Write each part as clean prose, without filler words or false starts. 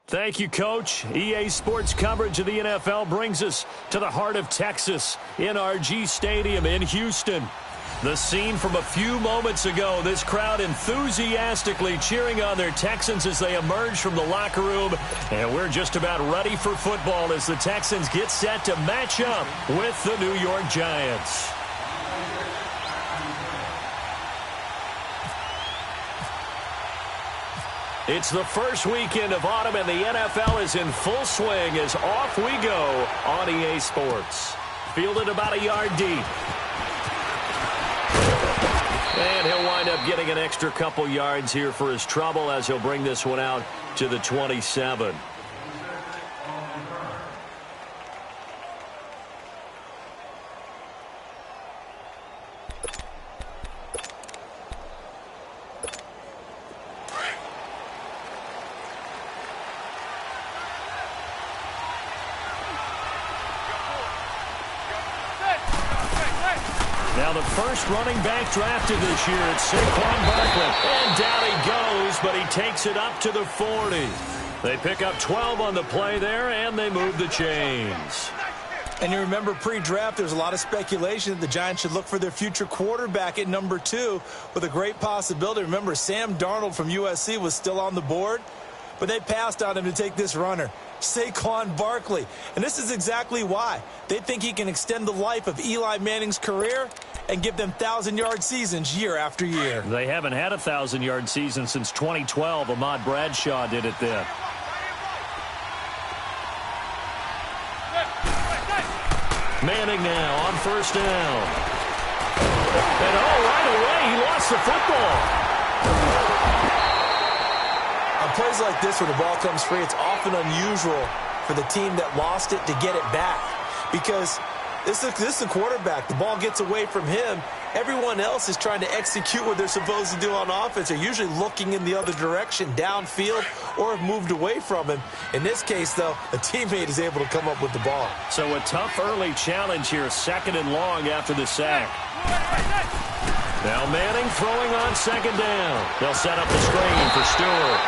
Thank you, Coach. EA Sports coverage of the NFL brings us to the heart of Texas, NRG Stadium in Houston. The scene from a few moments ago, this crowd enthusiastically cheering on their Texans as they emerge from the locker room. And we're just about ready for football as the Texans get set to match up with the New York Giants. It's the first weekend of autumn, and the NFL is in full swing as off we go on EA Sports. Fielded about a yard deep. And he'll wind up getting an extra couple yards here for his trouble as he'll bring this one out to the 27. Now the first running back drafted this year, it's Saquon Barkley. And down he goes, but he takes it up to the 40. They pick up 12 on the play there, and they move the chains. And you remember pre-draft, there's a lot of speculation that the Giants should look for their future quarterback at number 2 with a great possibility. Remember, Sam Darnold from USC was still on the board, but they passed on him to take this runner, Saquon Barkley. And this is exactly why. They think he can extend the life of Eli Manning's career and give them 1,000-yard seasons year after year. They haven't had a 1,000-yard season since 2012. Ahmad Bradshaw did it then. Manning now on first down. And right away, he lost the football. On plays like this where the ball comes free, it's often unusual for the team that lost it to get it back. Because this is the quarterback. The ball gets away from him. Everyone else is trying to execute what they're supposed to do on offense. They're usually looking in the other direction, downfield, or have moved away from him. In this case, though, a teammate is able to come up with the ball. So a tough early challenge here, 2nd and long after the sack. Now Manning throwing on 2nd down. They'll set up the screen for Stewart.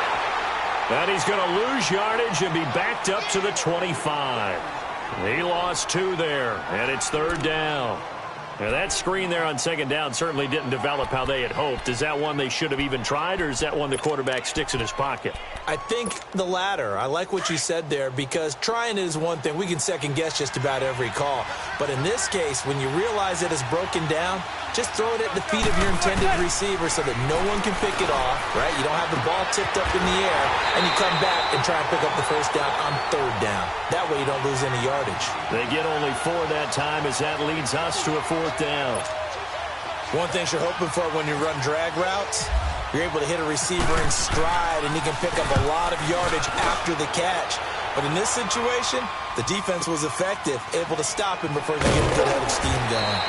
And he's going to lose yardage and be backed up to the 25. He lost 2 there, and it's 3rd down. Now that screen there on 2nd down certainly didn't develop how they had hoped. Is that one they should have even tried, or is that one the quarterback sticks in his pocket? I think the latter. I like what you said there, because trying it is one thing. We can second-guess just about every call. But in this case, when you realize it is broken down, just throw it at the feet of your intended receiver so that no one can pick it off, right? You don't have the ball tipped up in the air, and you come back and try and pick up the first down on 3rd down. That way you don't lose any yardage. They get only 4 that time as that leads us to a 4th down. One thing you're hoping for when you run drag routes, you're able to hit a receiver in stride, and he can pick up a lot of yardage after the catch. But in this situation, the defense was effective, able to stop him before he could get a good head of steam going.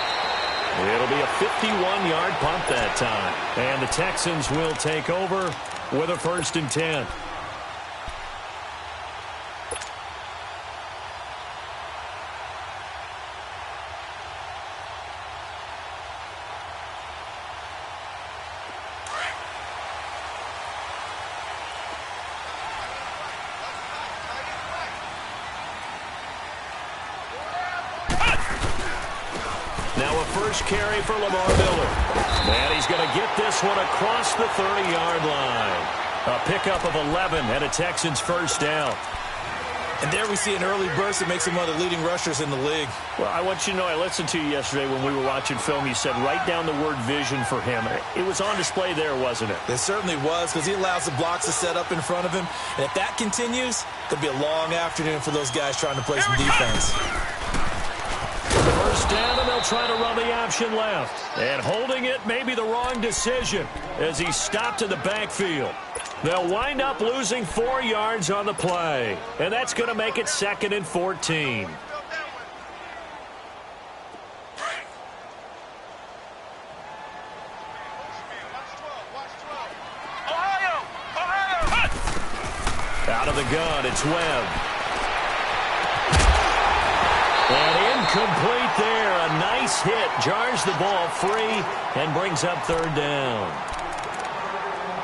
It'll be a 51-yard punt that time. And the Texans will take over with a 1st and 10. Now a first carry for Lamar Miller. And he's going to get this one across the 30-yard line. A pickup of 11 and a Texans 1st down. And there we see an early burst that makes him one of the leading rushers in the league. Well, I want you to know, I listened to you yesterday when we were watching film. You said write down the word vision for him. It was on display there, wasn't it? It certainly was, because he allows the blocks to set up in front of him. And if that continues, it'll be a long afternoon for those guys trying to play some defense. First down, and they'll try to run the option left. And holding it may be the wrong decision as he stopped in the backfield. They'll wind up losing 4 yards on the play. And that's going to make it 2nd and 14. Out of the gun, it's Webb. And incomplete there. A nice hit. Jars the ball free and brings up 3rd down.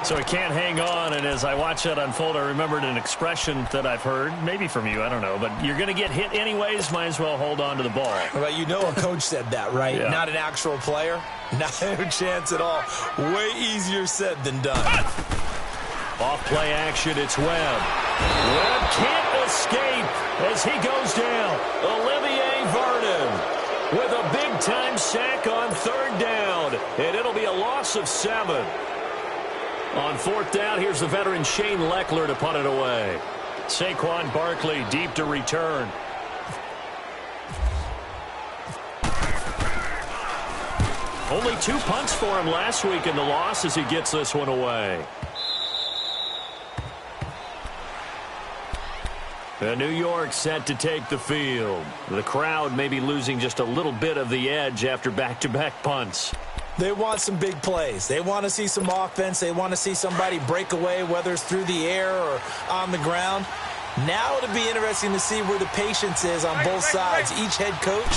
So he can't hang on, and as I watch that unfold, I remembered an expression that I've heard, maybe from you, I don't know, but you're going to get hit anyways, might as well hold on to the ball. Well, you know a coach said that, right? Yeah. Not an actual player. Not a chance at all. Way easier said than done. Off play action, it's Webb. Webb can't escape as he goes down. Olivier Vernon with a big-time sack on third down, and it'll be a loss of 7. On fourth down, here's the veteran Shane Leckler to punt it away. Saquon Barkley deep to return. Only 2 punts for him last week in the loss as he gets this one away. And New York set to take the field. The crowd may be losing just a little bit of the edge after back-to-back punts. They want some big plays. They want to see some offense. They want to see somebody break away, whether it's through the air or on the ground. Now it'll be interesting to see where the patience is on both sides. Each head coach,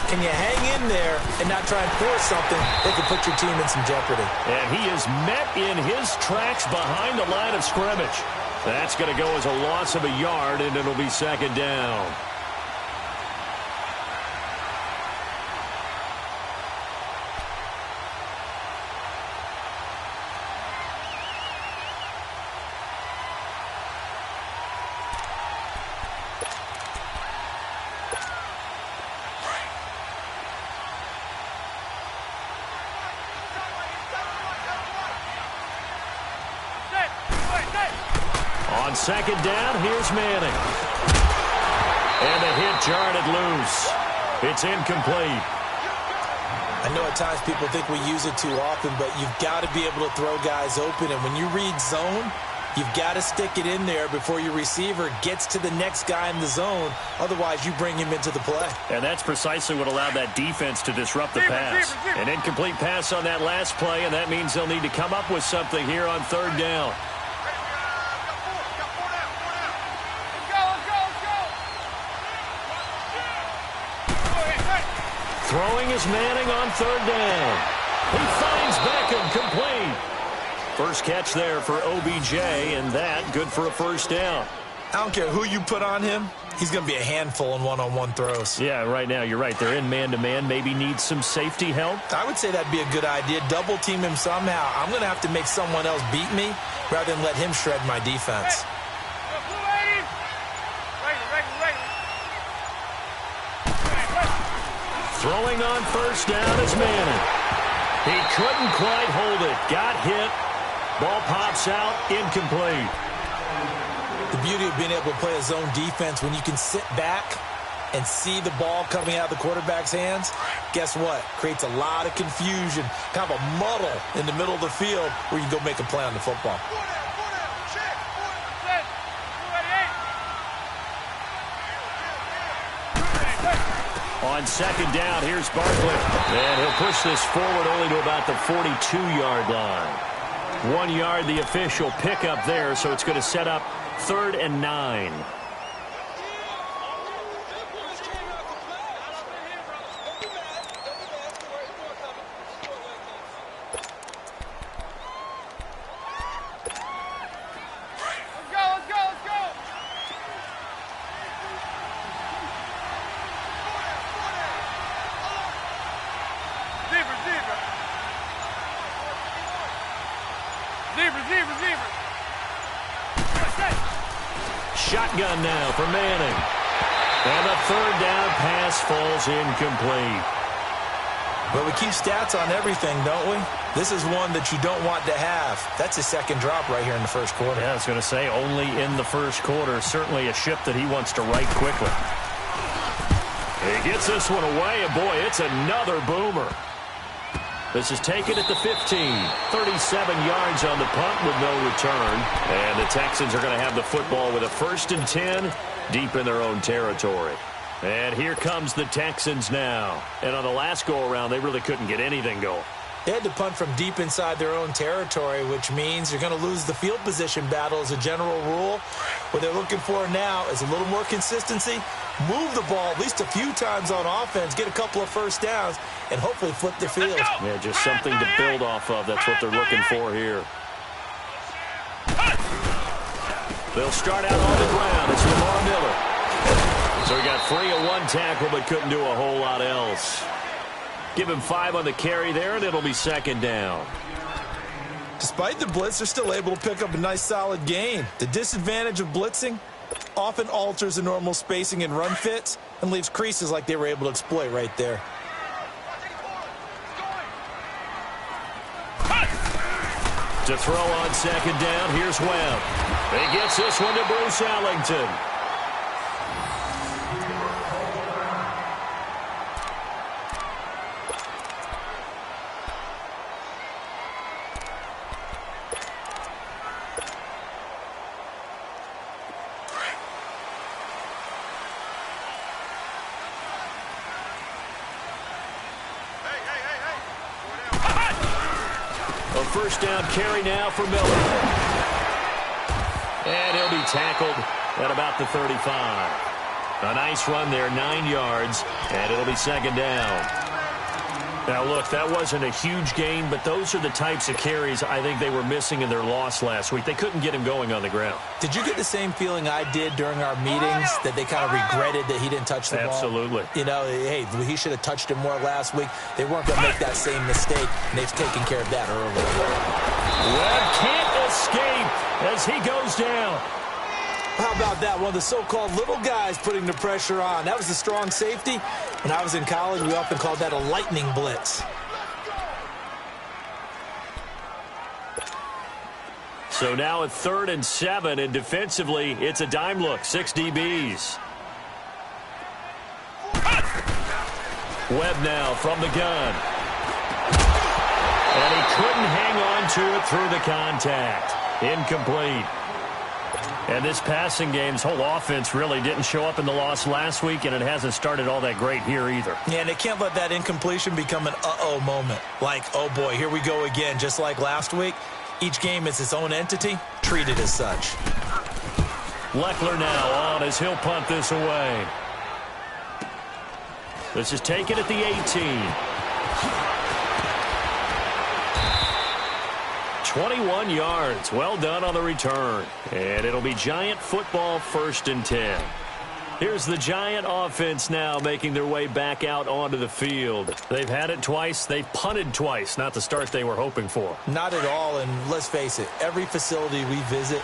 can you hang in there and not try and force something that could put your team in some jeopardy? And he is met in his tracks behind the line of scrimmage. That's going to go as a loss of a yard, and it'll be second down. On second down, here's Manning. And the hit jarred it loose. It's incomplete. I know at times people think we use it too often, but you've got to be able to throw guys open. And when you read zone, you've got to stick it in there before your receiver gets to the next guy in the zone. Otherwise, you bring him into the play. And that's precisely what allowed that defense to disrupt the pass. An incomplete pass on that last play, and that means they'll need to come up with something here on third down. Throwing is Manning on third down. He finds Beckham complete. First catch there for OBJ, and that good for a first down. I don't care who you put on him. He's going to be a handful in one-on-one throws. Yeah, right now, you're right. They're in man-to-man. Maybe needs some safety help. I would say that'd be a good idea. Double team him somehow. I'm going to have to make someone else beat me rather than let him shred my defense. Throwing on first down is Manning. He couldn't quite hold it. Got hit. Ball pops out. Incomplete. The beauty of being able to play a zone defense when you can sit back and see the ball coming out of the quarterback's hands, guess what? Creates a lot of confusion, kind of a muddle in the middle of the field where you can go make a play on the football. On second down, here's Barkley. And he'll push this forward only to about the 42-yard line. 1 yard, the official pickup there, so it's going to set up 3rd and 9. Shotgun now for Manning. And the 3rd down pass falls incomplete. Well, we keep stats on everything, don't we? This is one that you don't want to have. That's his second drop right here in the first quarter. Yeah, I was going to say only in the first quarter. Certainly a ship that he wants to right quickly. He gets this one away, and boy, it's another boomer. This is taken at the 15. 37 yards on the punt with no return. And the Texans are going to have the football with a 1st and 10 deep in their own territory. And here comes the Texans now. And on the last go-around, they really couldn't get anything going. They had to punt from deep inside their own territory, which means you're going to lose the field position battle as a general rule. What they're looking for now is a little more consistency, move the ball at least a few times on offense, get a couple of first downs, and hopefully flip the field. Yeah, just something to build off of. That's what they're looking for here. They'll start out on the ground. It's Lamar Miller. So he got free of one tackle but couldn't do a whole lot else. Give him 5 on the carry there, and it'll be second down. Despite the blitz, they're still able to pick up a nice solid gain. The disadvantage of blitzing often alters the normal spacing and run fits and leaves creases like they were able to exploit right there. To throw on second down, here's Webb. He gets this one to Bruce Ellington. First down carry now for Miller. And he'll be tackled at about the 35. A nice run there, 9 yards, and it'll be second down. Now, look, that wasn't a huge gain, but those are the types of carries I think they were missing in their loss last week. They couldn't get him going on the ground. Did you get the same feeling I did during our meetings, that they kind of regretted that he didn't touch the ball? Absolutely. You know, hey, he should have touched it more last week. They weren't going to make that same mistake, and they've taken care of that early. Webb can't escape as he goes down. How about that? One of the so-called little guys putting the pressure on. That was the strong safety. When I was in college, we often called that a lightning blitz. So now at 3rd and 7, and defensively, it's a dime look, 6 DBs. Webb now from the gun. And he couldn't hang on to it through the contact. Incomplete. And this passing game's whole offense really didn't show up in the loss last week, and it hasn't started all that great here either. Yeah, and they can't let that incompletion become an uh-oh moment. Like, oh boy, here we go again, just like last week. Each game is its own entity, treated as such. Leckler now on as he'll punt this away. This is taken at the 18. 21 yards. Well done on the return. And it'll be Giant football, 1st and 10. Here's the Giant offense now making their way back out onto the field. They've had it twice. They've punted twice. Not the start they were hoping for. Not at all, and let's face it, every facility we visit,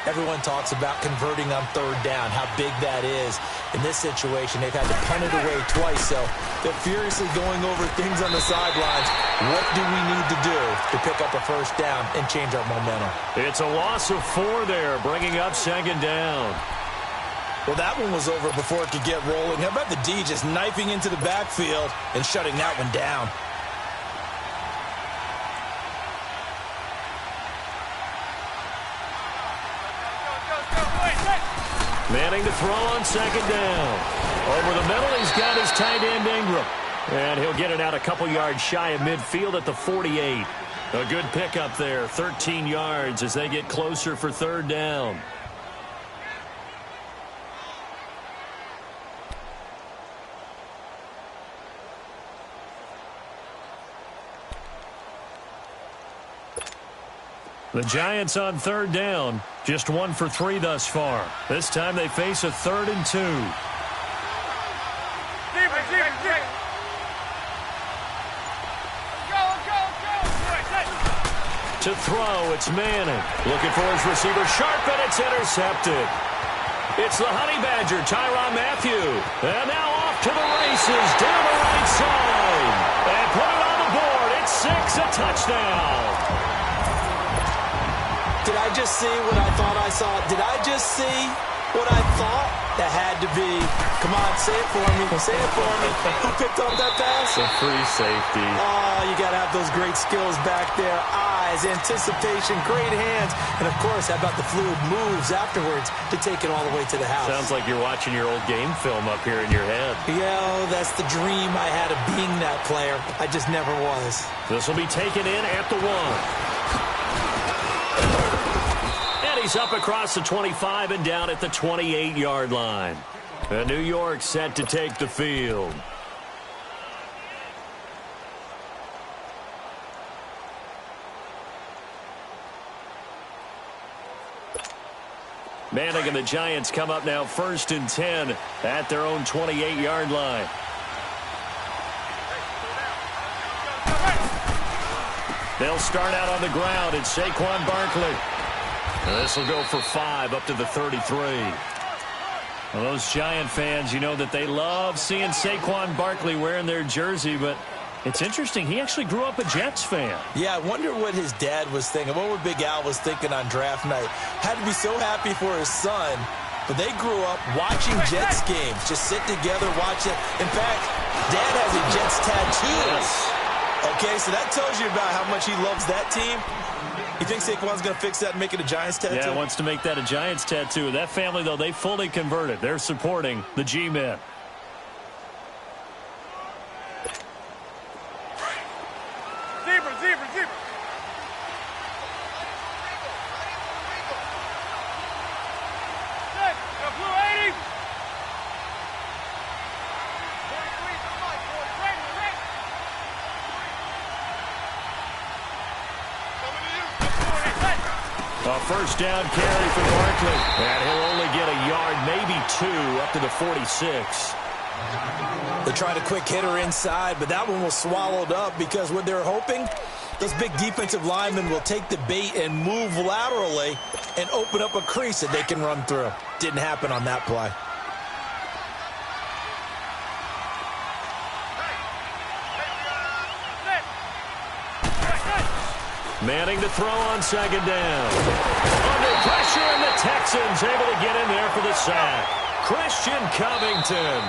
everyone talks about converting on 3rd down, how big that is. In this situation, they've had to punt it away twice, so they're furiously going over things on the sidelines. What do we need to do to pick up a 1st down and change our momentum? It's a loss of 4 there, bringing up 2nd down. Well, that one was over before it could get rolling. How about the D just knifing into the backfield and shutting that one down? Manning to throw on 2nd down. Over the middle, he's got his tight end Ingram. And he'll get it out a couple yards shy of midfield at the 48. A good pickup there, 13 yards as they get closer for 3rd down. The Giants on 3rd down, just 1 for 3 thus far. This time they face a 3rd and 2. To throw, it's Manning. Looking for his receiver, Sharp, and it's intercepted. It's the Honey Badger, Tyrann Mathieu. And now off to the races, down the right side. And put it on the board. It's 6, a touchdown. Did I just see what I thought I saw? Did I just see what I thought? That had to be. Come on, say it for me. Say it for me. Who picked up that pass? A free safety. Oh, you got to have those great skills back there. Eyes, anticipation, great hands. And, of course, how about the fluid moves afterwards to take it all the way to the house? Sounds like you're watching your old game film up here in your head. Yeah, that's the dream I had of being that player. I just never was. This will be taken in at the 1. He's up across the 25 and down at the 28-yard line. And New York set to take the field. Manning and the Giants come up now 1st and 10 at their own 28-yard line. They'll start out on the ground. It's Saquon Barkley. This will go for 5 up to the 33. Well, those Giant fans, you know that they love seeing Saquon Barkley wearing their jersey, but it's interesting. He actually grew up a Jets fan. Yeah, I wonder what his dad was thinking. What would Big Al was thinking on draft night? Had to be so happy for his son. But they grew up watching Jets games, just sit together, watch it. In fact, Dad has a Jets tattoo. Yes. Okay, so that tells you about how much he loves that team. You think Saquon's going to fix that and make it a Giants tattoo? Yeah, wants to make that a Giants tattoo. That family, though, they fully converted. They're supporting the G-Men. Zebra. Blue 80. A first down carry for Barkley. And he'll only get a yard, maybe 2, up to the 46. They tried a quick hitter inside, but that one was swallowed up because what they're hoping, those big defensive linemen will take the bait and move laterally and open up a crease that they can run through. Didn't happen on that play. Manning to throw on 2nd down. Under pressure, and the Texans able to get in there for the sack. Christian Covington.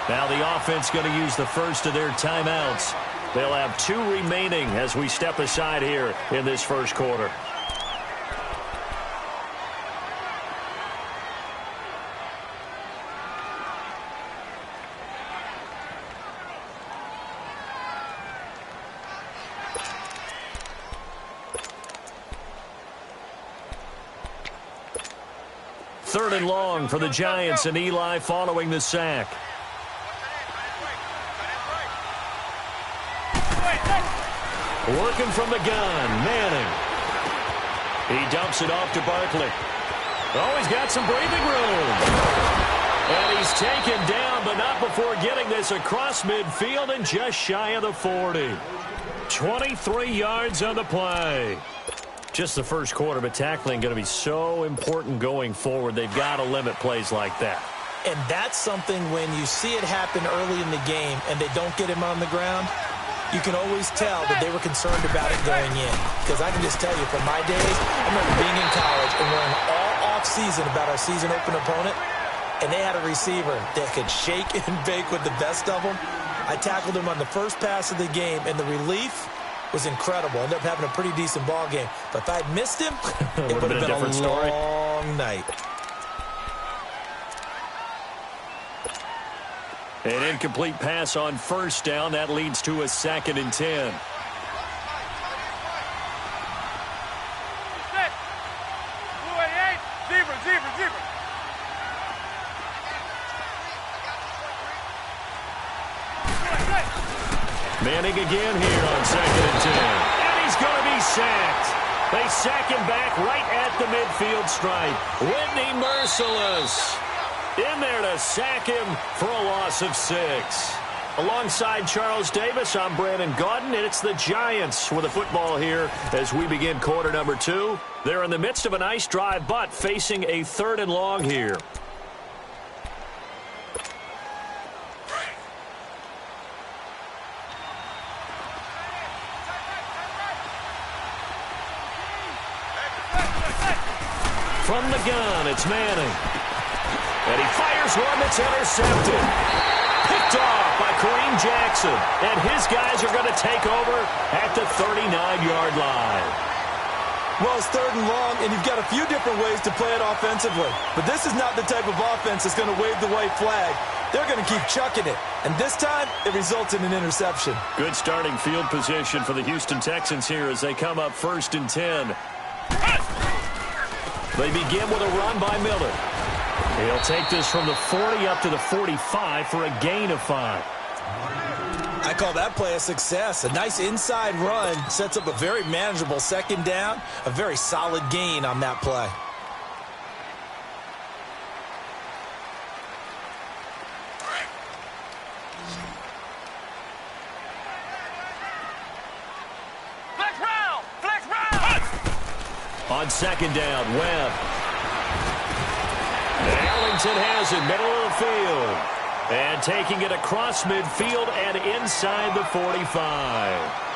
Now the offense going to use the first of their timeouts. They'll have 2 remaining as we step aside here in this first quarter. Third and long for the Giants, and Eli following the sack. Working from the gun, Manning. He dumps it off to Barkley. Oh, he's got some breathing room. And he's taken down, but not before getting this across midfield and just shy of the 40. 23 yards on the play. Just the first quarter, but tackling going to be so important going forward. They've got to limit plays like that. And that's something when you see it happen early in the game and they don't get him on the ground, you can always tell that they were concerned about it going in. Because I can just tell you, from my days, I remember being in college and learning all off-season about our season open opponent, and they had a receiver that could shake and bake with the best of them. I tackled him on the first pass of the game, and the relief was incredible. Ended up having a pretty decent ball game. But if I'd missed him, it would have been a different story. Long night. An incomplete pass on first down. That leads to a 2nd and 10. Zebra. Manning again here on 2nd and 10. And he's going to be sacked. They sack him back right at the midfield stripe. Whitney Mercilus in there to sack him for a loss of 6. Alongside Charles Davis, I'm Brandon Gaudin, and it's the Giants with the football here as we begin quarter number 2. They're in the midst of a nice drive, but facing a 3rd and long here. From the gun, it's Manning. And he fires one that's intercepted. Picked off by Kareem Jackson. And his guys are going to take over at the 39-yard line. Well, it's 3rd and long, and you've got a few different ways to play it offensively. But this is not the type of offense that's going to wave the white flag. They're going to keep chucking it. And this time, it results in an interception. Good starting field position for the Houston Texans here as they come up 1st and 10. They begin with a run by Miller. He'll take this from the 40 up to the 45 for a gain of 5. I call that play a success. A nice inside run sets up a very manageable 2nd down. A very solid gain on that play. On second down, Webb. Arlington has it, middle of the field. And taking it across midfield and inside the 45.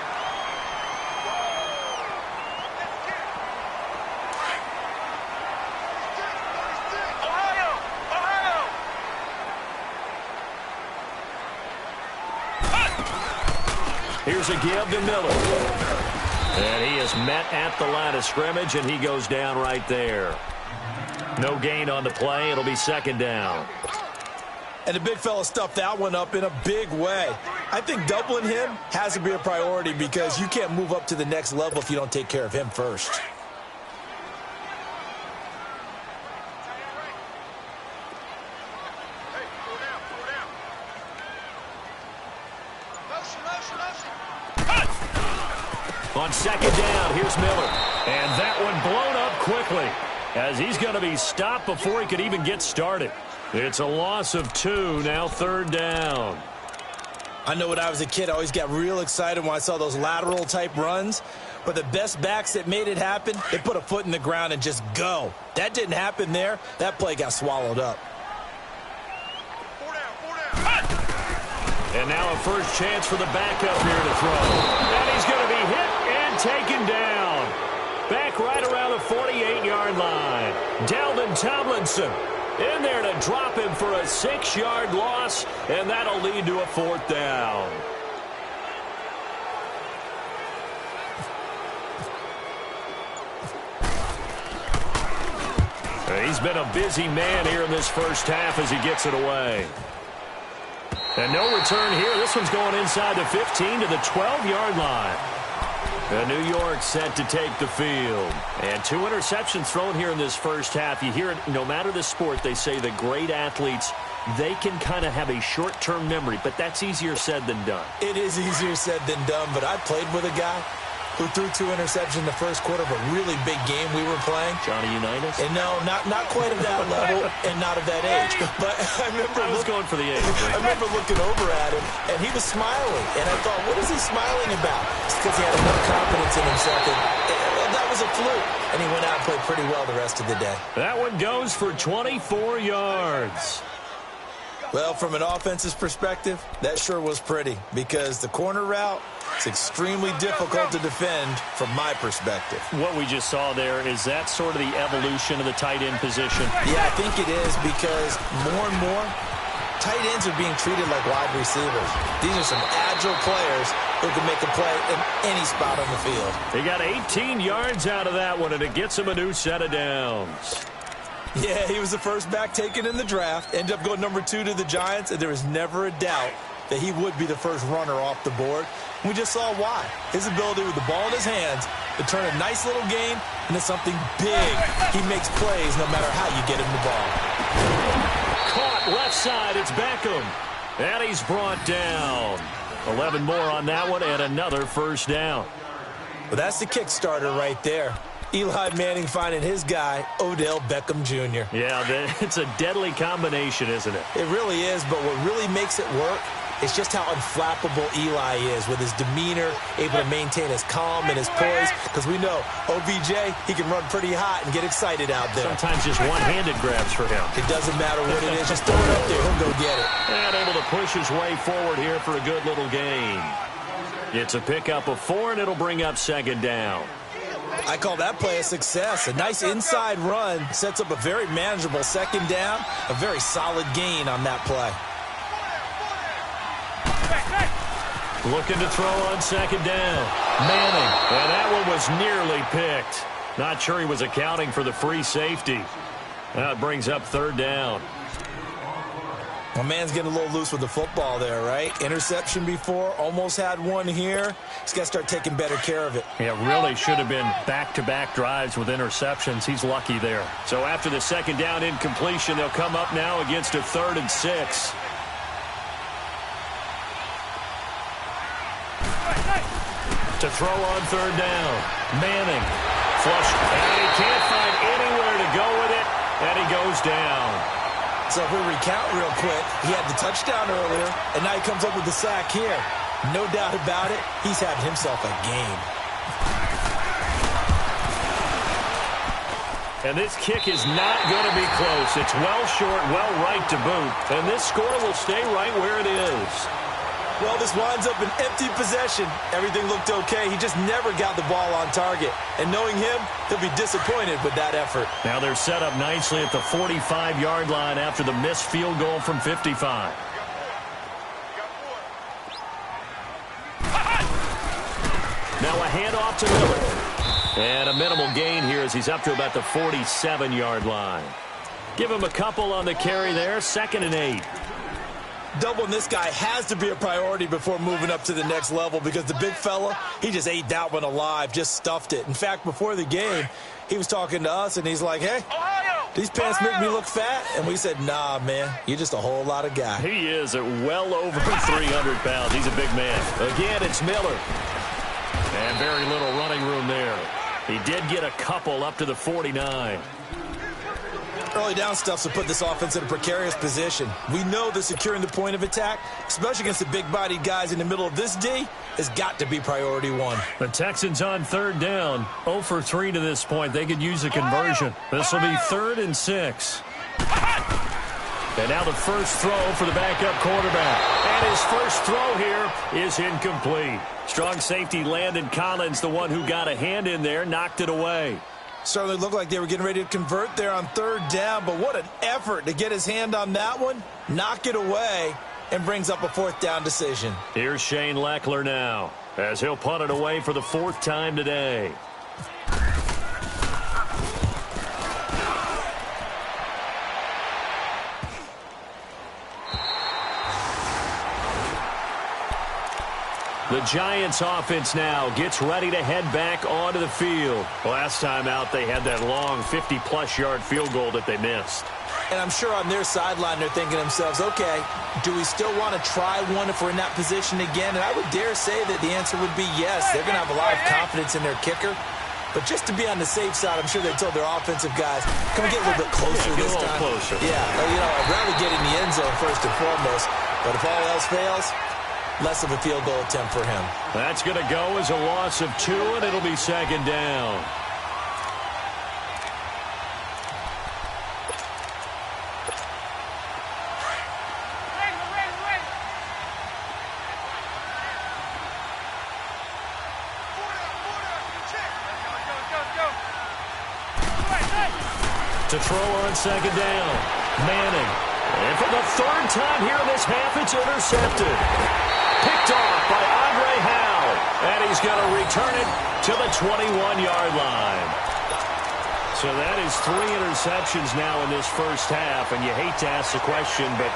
Here's a give to Miller. And he is met at the line of scrimmage, and he goes down right there. No gain on the play. It'll be second down. And the big fella stuffed that one up in a big way. I think doubling him has to be a priority because you can't move up to the next level if you don't take care of him first. On second down, here's Miller. And that one blown up quickly as he's going to be stopped before he could even get started. It's a loss of 2, now third down. I know when I was a kid, I always got real excited when I saw those lateral-type runs. But the best backs that made it happen, they put a foot in the ground and just go. That didn't happen there. That play got swallowed up. And now a first chance for the backup here to throw. And he's going to be hit and taken down. Back right around the 48-yard line. Dalvin Tomlinson in there to drop him for a 6-yard loss, and that'll lead to a fourth down. He's been a busy man here in this first half as he gets it away. And no return here. This one's going inside the 15 to the 12-yard line. And New York set to take the field. And 2 interceptions thrown here in this first half. You hear it, no matter the sport, they say the great athletes, they can kind of have a short-term memory, but that's easier said than done. It is easier said than done, but I played with a guy who threw 2 interceptions in the first quarter of a really big game we were playing. Johnny Unitas? And no, not quite at that level and not at that age. But I remember I was going for the age. I remember looking over at him, and he was smiling. And I thought, what is he smiling about? It's because he had enough confidence in himself. And that was a fluke. And he went out and played pretty well the rest of the day. That one goes for 24 yards. Well, from an offense's perspective, that sure was pretty because the corner route, it's extremely difficult to defend from my perspective. What we just saw there, is that sort of the evolution of the tight end position? Yeah, I think it is because more and more, tight ends are being treated like wide receivers. These are some agile players who can make a play in any spot on the field. They got 18 yards out of that one, and it gets him a new set of downs. Yeah, he was the first back taken in the draft. Ended up going number 2 to the Giants, and there was never a doubt that he would be the first runner off the board. We just saw why. His ability with the ball in his hands to turn a nice little game into something big. He makes plays no matter how you get him the ball. Caught left side, it's Beckham. And he's brought down. 11 more on that one, and another first down. Well, that's the Kickstarter right there. Eli Manning finding his guy, Odell Beckham Jr. Yeah, it's a deadly combination, isn't it? It really is, but what really makes it work is just how unflappable Eli is with his demeanor, able to maintain his calm and his poise, because we know OBJ, he can run pretty hot and get excited out there. Sometimes just one-handed grabs for him. It doesn't matter what it is, just throw it up there, he'll go get it. And able to push his way forward here for a good little gain. It's a pickup of 4, and it'll bring up second down. I call that play a success. A nice inside run sets up a very manageable second down, a very solid gain on that play. Looking to throw on second down. Manning, and that one was nearly picked. Not sure he was accounting for the free safety. That brings up third down. My man's getting a little loose with the football there, right? Interception before, almost had one here. He's got to start taking better care of it. Yeah, really should have been back-to-back drives with interceptions. He's lucky there. So after the second down incompletion, they'll come up now against a 3rd and 6. To throw on third down. Manning. Flush. And he can't find anywhere to go with it. And he goes down. So if we recount real quick, he had the touchdown earlier, and now he comes up with the sack here. No doubt about it, he's having himself a game. And this kick is not going to be close. It's well short, well right to boot. And this score will stay right where it is. Well, this winds up an empty possession. Everything looked okay. He just never got the ball on target. And knowing him, he'll be disappointed with that effort. Now they're set up nicely at the 45-yard line after the missed field goal from 55. Now a handoff to Miller. And a minimal gain here as he's up to about the 47-yard line. Give him a couple on the carry there. 2nd and 8. Doubling this guy has to be a priority before moving up to the next level because the big fella, he just ate that one alive, just stuffed it. In fact, before the game, he was talking to us, and he's like, hey, these pants make me look fat. And we said, nah, man, you're just a whole lot of guy. He is at well over 300 pounds. He's a big man. Again, it's Miller. And very little running room there. He did get a couple up to the 49. Early down stuff to put this offense in a precarious position. We know that securing the point of attack, especially against the big-bodied guys in the middle of this D, has got to be priority one. The Texans on 3rd down. 0 for 3 to this point. They could use a conversion. This will be 3rd and 6. And now the first throw for the backup quarterback. And his first throw here is incomplete. Strong safety Landon Collins, the one who got a hand in there, knocked it away. Certainly looked like they were getting ready to convert there on 3rd down, but what an effort to get his hand on that one, knock it away, and brings up a 4th down decision. Here's Shane Lechler now, as he'll punt it away for the 4th time today. The Giants offense now gets ready to head back onto the field. Last time out, they had that long 50-plus yard field goal that they missed. And I'm sure on their sideline, they're thinking to themselves, okay, do we still want to try one if we're in that position again? And I would dare say that the answer would be yes. They're going to have a lot of confidence in their kicker. But just to be on the safe side, I'm sure they told their offensive guys, can we get a little bit closer this time? Get a little closer. Yeah, you know, I'd rather get in the end zone first and foremost. But if all else fails, less of a field goal attempt for him. That's going to go as a loss of 2, and it'll be 2nd down. To throw on 2nd down. Manning. And for the 3rd time here in this half, it's intercepted. Picked off by Andre Howell. And he's going to return it to the 21-yard line. So that is 3 interceptions now in this first half. And you hate to ask the question, but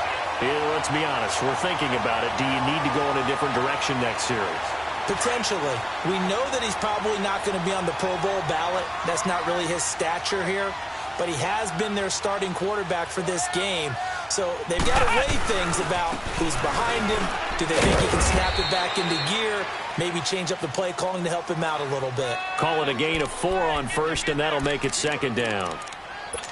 let's be honest. We're thinking about it. Do you need to go in a different direction next series? Potentially. We know that he's probably not going to be on the Pro Bowl ballot. That's not really his stature here. But he has been their starting quarterback for this game. So they've got to weigh things about who's behind him. Do they think he can snap it back into gear? Maybe change up the play calling to help him out a little bit. Call it a gain of 4 on 1st, and that'll make it 2nd down.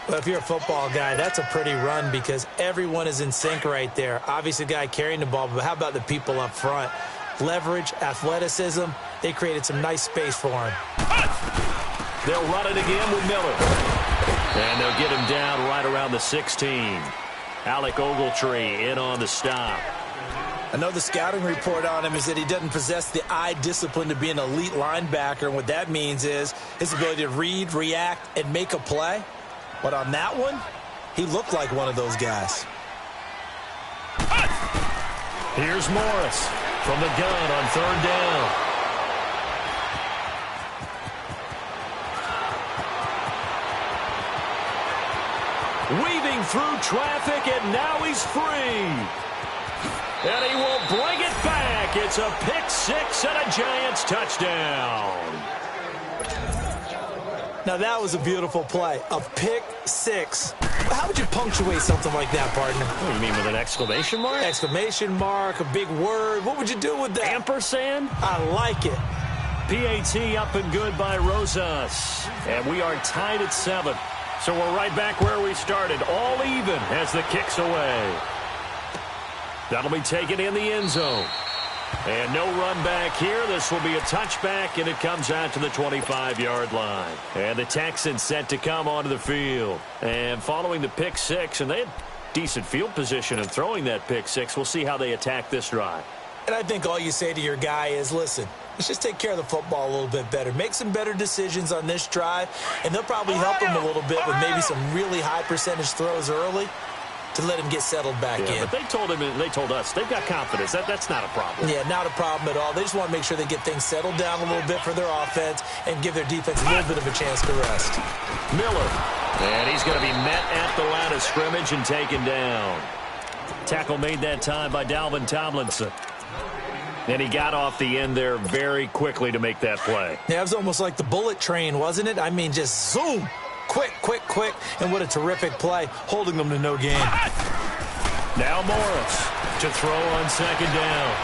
Well, if you're a football guy, that's a pretty run because everyone is in sync right there. Obviously, the guy carrying the ball, but how about the people up front? Leverage, athleticism, they created some nice space for him. They'll run it again with Miller. And they'll get him down right around the 16. Alec Ogletree in on the stop. I know the scouting report on him is that he doesn't possess the eye discipline to be an elite linebacker. And what that means is his ability to read, react, and make a play. But on that one, he looked like one of those guys. Here's Morris from the gun on 3rd down. Weaving through traffic, and now he's free. And he will bring it back. It's a pick 6 and a Giants touchdown. Now that was a beautiful play. A pick 6. How would you punctuate something like that, partner? What do you mean, with an exclamation mark? Exclamation mark, a big word. What would you do with that? Ampersand? I like it. PAT up and good by Rosas. And we are tied at 7. So we're right back where we started, all even as the kick's away. That'll be taken in the end zone. And no run back here. This will be a touchback, and it comes out to the 25-yard line. And the Texans set to come onto the field. And following the pick six, and they had decent field position in throwing that pick six. We'll see how they attack this drive. And I think all you say to your guy is, listen, let's just take care of the football a little bit better. Make some better decisions on this drive, and they'll probably help him a little bit with maybe some really high percentage throws early to let him get settled back in. But they told him, and they told us, they've got confidence. That's not a problem. Yeah, not a problem at all. They just want to make sure they get things settled down a little bit for their offense and give their defense a little bit of a chance to rest. Miller. And he's going to be met at the line of scrimmage and taken down. Tackle made that time by Dalvin Tomlinson. And he got off the end there very quickly to make that play. Yeah, it was almost like the bullet train, wasn't it? I mean, just zoom. Quick, quick, quick. And what a terrific play, holding them to no gain. Now Morris to throw on second down.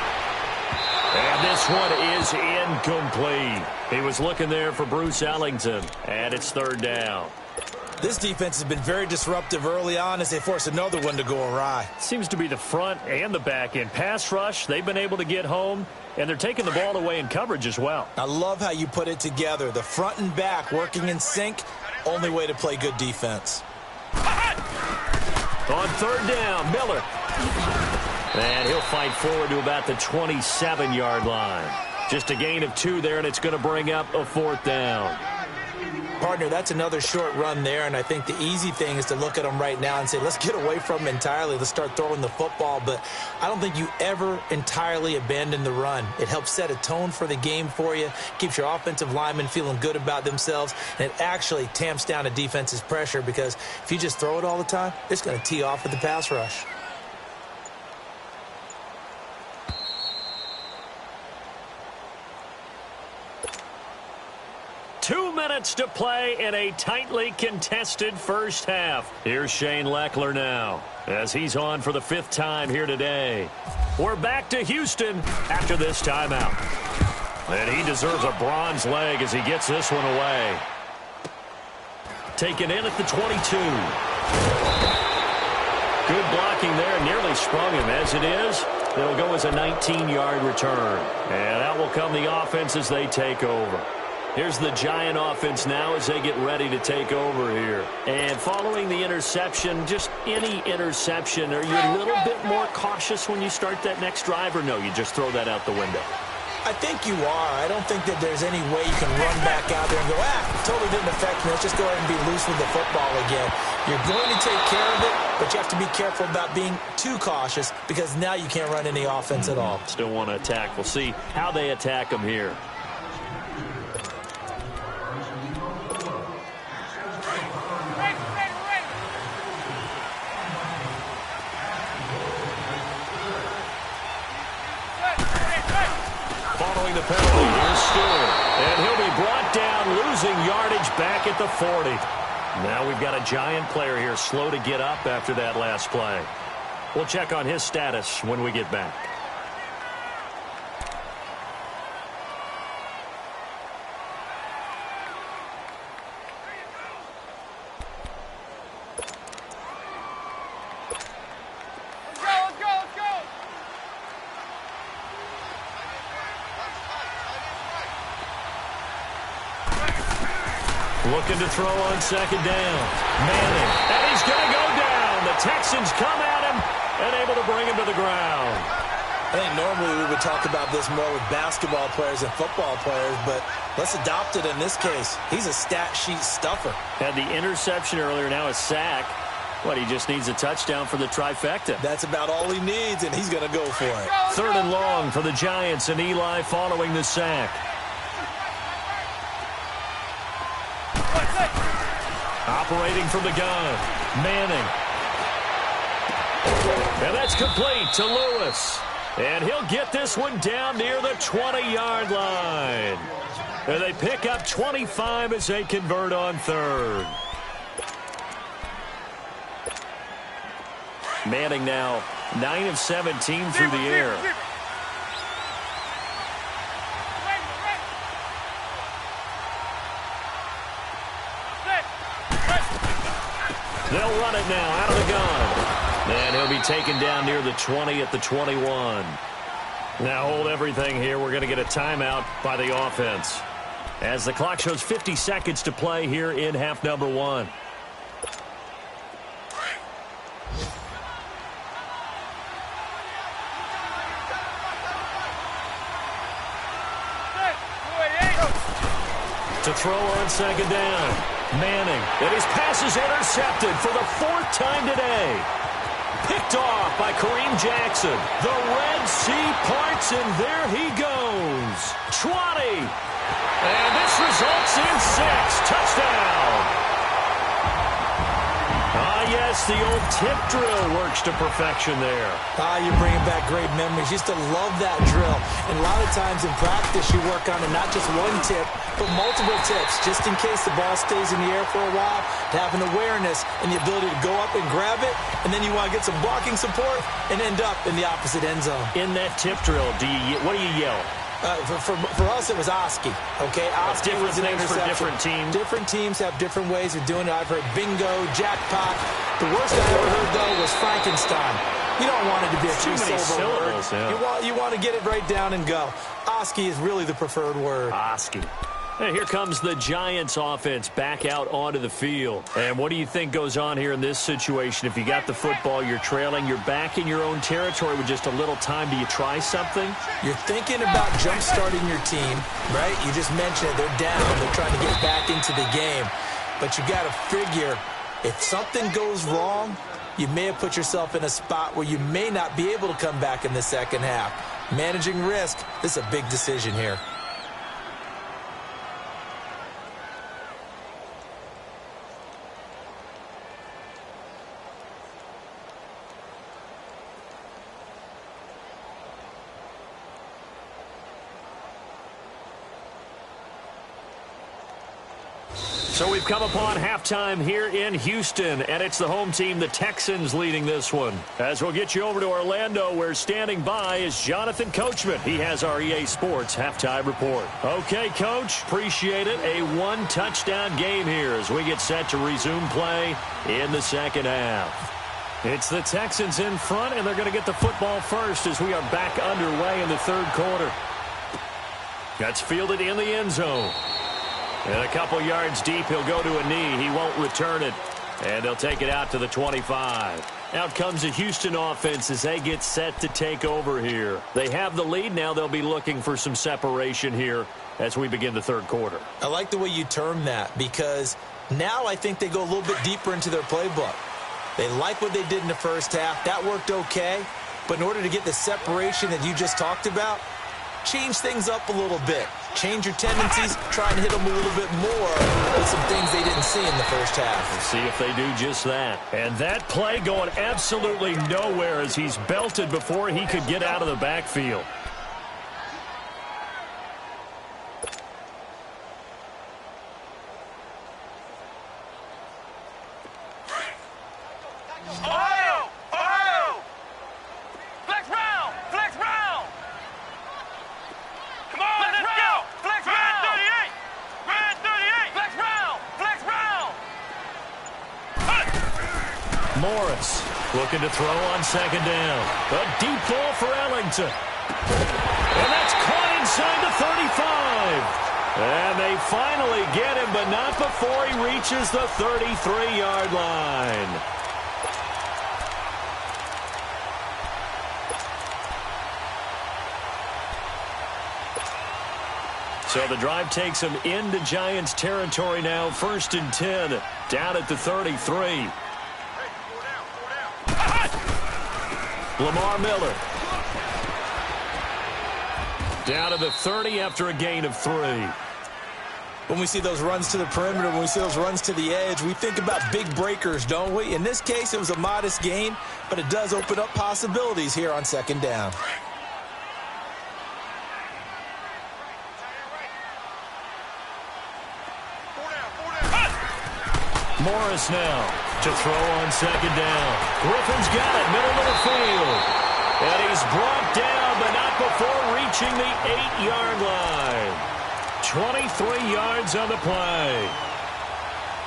And this one is incomplete. He was looking there for Bruce Ellington. And it's third down. This defense has been very disruptive early on as they force another one to go awry. Seems to be the front and the back end. Pass rush, they've been able to get home, and they're taking the ball away in coverage as well. I love how you put it together. The front and back working in sync, only way to play good defense. On third down, Miller. And he'll fight forward to about the 27-yard line. Just a gain of 2 there, and it's going to bring up a fourth down. Partner, that's another short run there, and I think the easy thing is to look at them right now and say, let's get away from them entirely. Let's start throwing the football, but I don't think you ever entirely abandon the run. It helps set a tone for the game for you, keeps your offensive linemen feeling good about themselves, and it actually tamps down a defense's pressure because if you just throw it all the time, it's going to tee off with the pass rush. Minutes to play in a tightly contested first half. Here's Shane Lechler now as he's on for the 5th time here today. We're back to Houston after this timeout. And he deserves a bronze leg as he gets this one away. Taken in at the 22. Good blocking there, nearly sprung him. As it is, it'll go as a 19-yard return. And out will come the offense as they take over. Here's the Giant offense now as they get ready to take over here. And following the interception, just any interception, are you a little bit more cautious when you start that next drive, or no, you just throw that out the window? I think you are. I don't think that there's any way you can run back out there and go, totally didn't affect me. Let's just go ahead and be loose with the football again. You're going to take care of it, but you have to be careful about being too cautious because now you can't run any offense at all. Still want to attack. We'll see how they attack them here. Following the penalty, here's Stewart. And he'll be brought down, losing yardage back at the 40. Now we've got a Giant player here slow to get up after that last play. We'll check on his status when we get back. Looking to throw on second down. Manning. And he's going to go down. The Texans come at him and able to bring him to the ground. I think normally we would talk about this more with basketball players and football players, but let's adopt it in this case. He's a stat sheet stuffer. Had the interception earlier, now a sack. What, he just needs a touchdown for the trifecta. That's about all he needs, and he's going to go for it. 3rd and long for the Giants, and Eli following the sack. Operating from the gun, Manning. And that's complete to Lewis. And he'll get this one down near the 20-yard line. And they pick up 25 as they convert on 3rd. Manning now 9 of 17 through the air. They'll run it now out of the gun. And he'll be taken down near the 20 at the 21. Now hold everything here. We're going to get a timeout by the offense, as the clock shows 50 seconds to play here in half number 1. To throw on second down. Manning. And his pass is intercepted for the 4th time today. Picked off by Kareem Jackson. The Red Sea parts, and there he goes. 20. And this results in 6. Touchdown. Yes, the old tip drill works to perfection there. You're bringing back great memories. Used to love that drill. And a lot of times in practice, you work on it, not just one tip, but multiple tips, just in case the ball stays in the air for a while, to have an awareness and the ability to go up and grab it, and then you want to get some blocking support and end up in the opposite end zone. In that tip drill, what do you yell? For us, it was Oski. Okay, Oski was an interception. For different teams. Different teams have different ways of doing it. I've heard bingo, jackpot. The worst I ever heard, though, was Frankenstein. You don't want it to be a two-syllable word. Yeah. You want to get it right down and go. Oski is really the preferred word. Oski. And here comes the Giants offense back out onto the field. And what do you think goes on here in this situation? If you got the football, you're trailing, you're back in your own territory with just a little time. Do you try something? You're thinking about jump-starting your team, right? You just mentioned it. They're down. They're trying to get back into the game. But you got to figure, if something goes wrong, you may have put yourself in a spot where you may not be able to come back in the second half. Managing risk, this is a big decision here. So we've come upon halftime here in Houston, and it's the home team, the Texans, leading this one. As we'll get you over to Orlando, where standing by is Jonathan Coachman. He has our EA Sports halftime report. Okay, Coach, appreciate it. A one-touchdown game here as we get set to resume play in the second half. It's the Texans in front, and they're going to get the football first as we are back underway in the third quarter. That's fielded in the end zone. And a couple yards deep, he'll go to a knee. He won't return it. And they'll take it out to the 25. Out comes the Houston offense as they get set to take over here. They have the lead. Now they'll be looking for some separation here as we begin the third quarter. I like the way you term that, because now I think they go a little bit deeper into their playbook. They like what they did in the first half. That worked okay. But in order to get the separation that you just talked about, change things up a little bit. Change your tendencies, try and hit them a little bit more with some things they didn't see in the first half. We'll see if they do just that. And that play going absolutely nowhere as he's belted before he could get out of the backfield. Morris looking to throw on second down. A deep ball for Ellington. And that's caught inside the 35. And they finally get him, but not before he reaches the 33-yard line. So the drive takes him into Giants territory now. 1st and 10, down at the 33. Lamar Miller. Down to the 30 after a gain of 3. When we see those runs to the perimeter, when we see those runs to the edge, we think about big breakers, don't we? In this case, it was a modest gain, but it does open up possibilities here on second down. Morris now to throw on second down. Griffin's got it, middle of the field. And he's brought down, but not before reaching the 8-yard line. 23 yards on the play.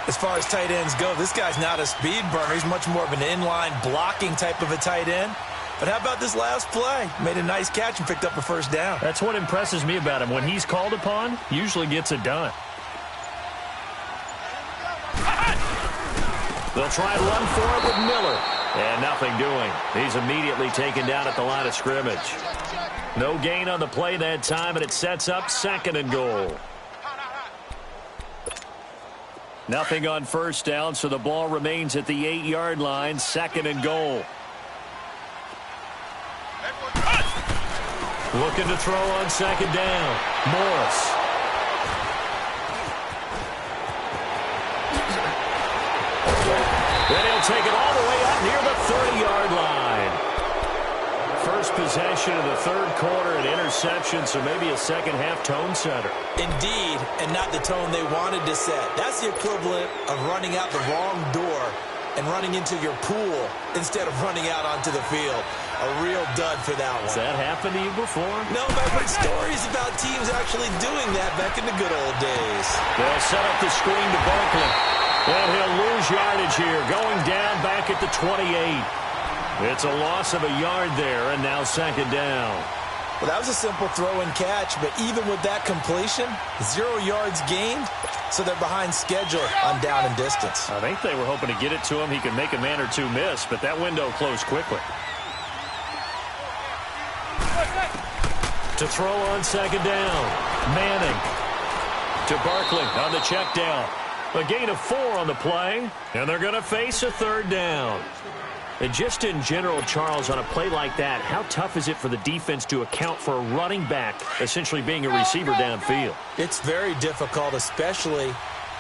As far as tight ends go, this guy's not a speed burner. He's much more of an inline blocking type of a tight end. But how about this last play? Made a nice catch and picked up a first down. That's what impresses me about him. When he's called upon, usually gets it done. They'll try and run for it with Miller. And nothing doing. He's immediately taken down at the line of scrimmage. No gain on the play that time, and it sets up 2nd and goal. Nothing on first down, so the ball remains at the 8-yard line, 2nd and goal. Looking to throw on 2nd down. Morris. Then he'll take it all the way up near the 30-yard line. First possession of the 3rd quarter, an interception, so maybe a second-half tone setter. Indeed, and not the tone they wanted to set. That's the equivalent of running out the wrong door and running into your pool instead of running out onto the field. A real dud for that one. Has that happened to you before? No, but I've heard stories about teams actually doing that back in the good old days. They'll set up the screen to Barkley. And he'll lose yardage here, going down back at the 28. It's a loss of a yard there, and now 2nd down. Well, that was a simple throw and catch, but even with that completion, 0 yards gained, so they're behind schedule on down and distance. I think they were hoping to get it to him. He could make a man or two miss, but that window closed quickly. To throw on 2nd down, Manning. To Barkley on the check down. A gain of 4 on the play, and they're going to face a 3rd down. And just in general, Charles, on a play like that, how tough is it for the defense to account for a running back essentially being a receiver downfield? It's very difficult, especially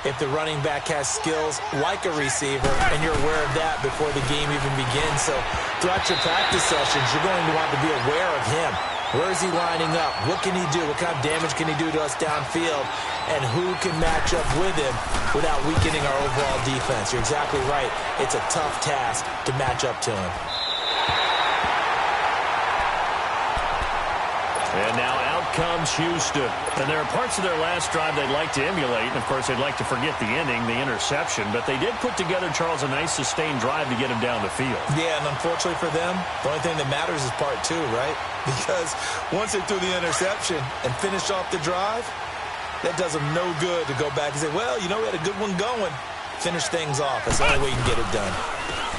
if the running back has skills like a receiver, and you're aware of that before the game even begins. So throughout your practice sessions, you're going to want to be aware of him. Where is he lining up? What can he do? What kind of damage can he do to us downfield? And who can match up with him without weakening our overall defense? You're exactly right. It's a tough task to match up to him. And now out comes Houston. And there are parts of their last drive they'd like to emulate. And, of course, they'd like to forget the ending, the interception. But they did put together, Charles, a nice sustained drive to get him down the field. Yeah, and unfortunately for them, the only thing that matters is part 2, right? Because once they threw the interception and finished off the drive, that does them no good to go back and say, well, you know, we had a good one going. Finish things off. That's the only way you can get it done.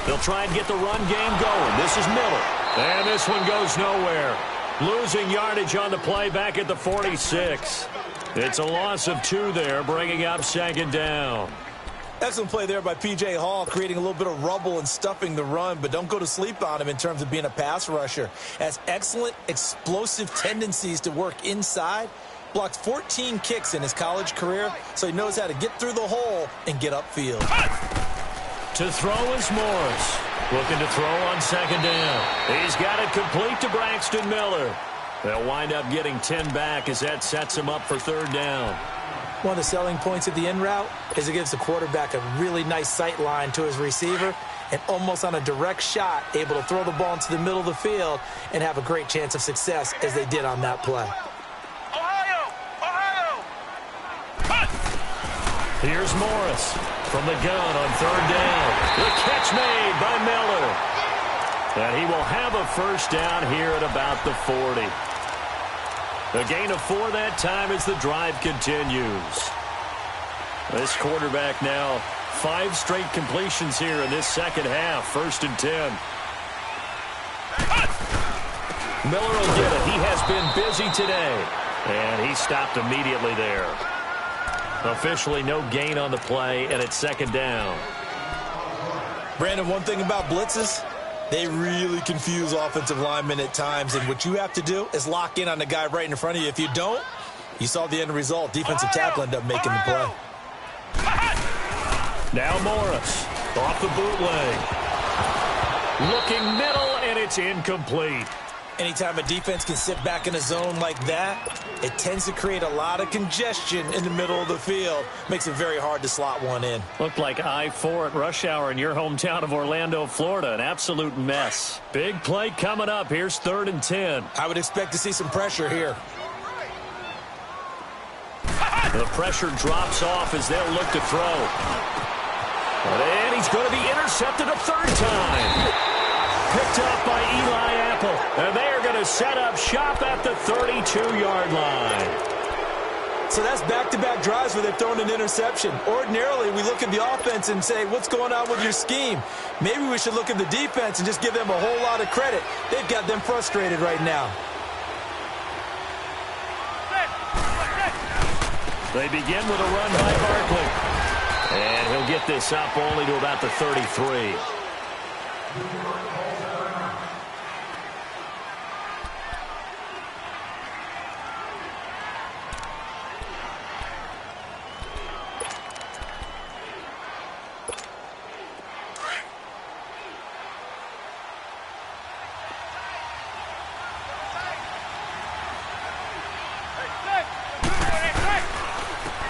They'll try and get the run game going. This is Miller. And this one goes nowhere. Losing yardage on the play back at the 46. It's a loss of 2 there, bringing up 2nd down. Excellent play there by P.J. Hall, creating a little bit of rubble and stuffing the run, but don't go to sleep on him in terms of being a pass rusher. Has excellent explosive tendencies to work inside. Blocked 14 kicks in his college career, so he knows how to get through the hole and get upfield. To throw is Morris. Looking to throw on 2nd down. He's got it complete to Braxton Miller. They'll wind up getting 10 back as that sets him up for 3rd down. One of the selling points of the in route is it gives the quarterback a really nice sight line to his receiver and almost on a direct shot able to throw the ball into the middle of the field and have a great chance of success as they did on that play. Here's Morris from the gun on 3rd down. The catch made by Miller. And he will have a first down here at about the 40. A gain of 4 that time as the drive continues. This quarterback now 5 straight completions here in this second half. 1st and 10. Miller will get it. He has been busy today. And he stopped immediately there. Officially no gain on the play, and it's 2nd down. Brandon, one thing about blitzes, they really confuse offensive linemen at times, and what you have to do is lock in on the guy right in front of you. If you don't, you saw the end result. Defensive tackle ended up making the play. Now Morris off the bootleg. Looking middle, and it's incomplete. Anytime a defense can sit back in a zone like that, it tends to create a lot of congestion in the middle of the field. Makes it very hard to slot one in. Looked like I-4 at rush hour in your hometown of Orlando, Florida. An absolute mess. Big play coming up. Here's 3rd and 10. I would expect to see some pressure here. The pressure drops off as they'll look to throw. And he's going to be intercepted a 3rd time. Picked up by Eli Apple. tackle. And they are going to set up shop at the 32-yard line. So that's back-to-back drives where they've thrown an interception. Ordinarily, we look at the offense and say, what's going on with your scheme? Maybe we should look at the defense and just give them a whole lot of credit. They've got them frustrated right now. They begin with a run by Barkley. And he'll get this up only to about the 33.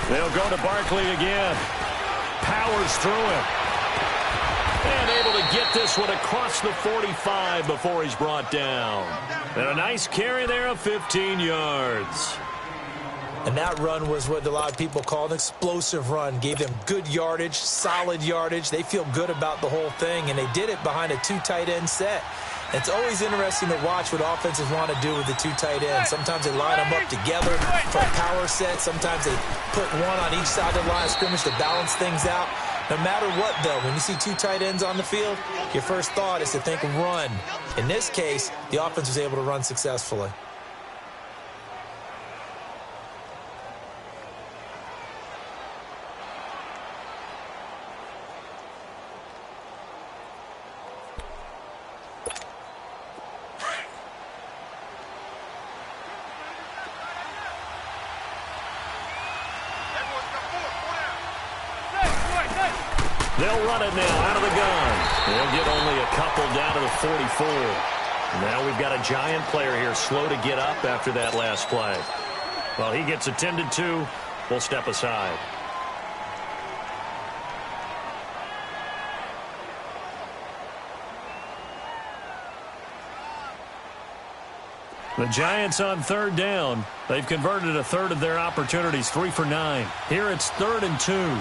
They'll go to Barkley again. Powers through him. And able to get this one across the 45 before he's brought down. And a nice carry there of 15 yards. And that run was what a lot of people call an explosive run. Gave them good yardage, solid yardage. They feel good about the whole thing, and they did it behind a two tight end set. It's always interesting to watch what offenses want to do with the two tight ends. Sometimes they line them up together for a power set. Sometimes they put one on each side of the line of scrimmage to balance things out. No matter what, though, when you see two tight ends on the field, your first thought is to think run. In this case, the offense was able to run successfully. They'll run it now out of the gun. They'll get only a couple down to the 44. Now we've got a Giant player here slow to get up after that last play. Well, he gets attended to. We'll step aside. The Giants on third down. They've converted a third of their opportunities, 3 for 9. Here it's 3rd and 2.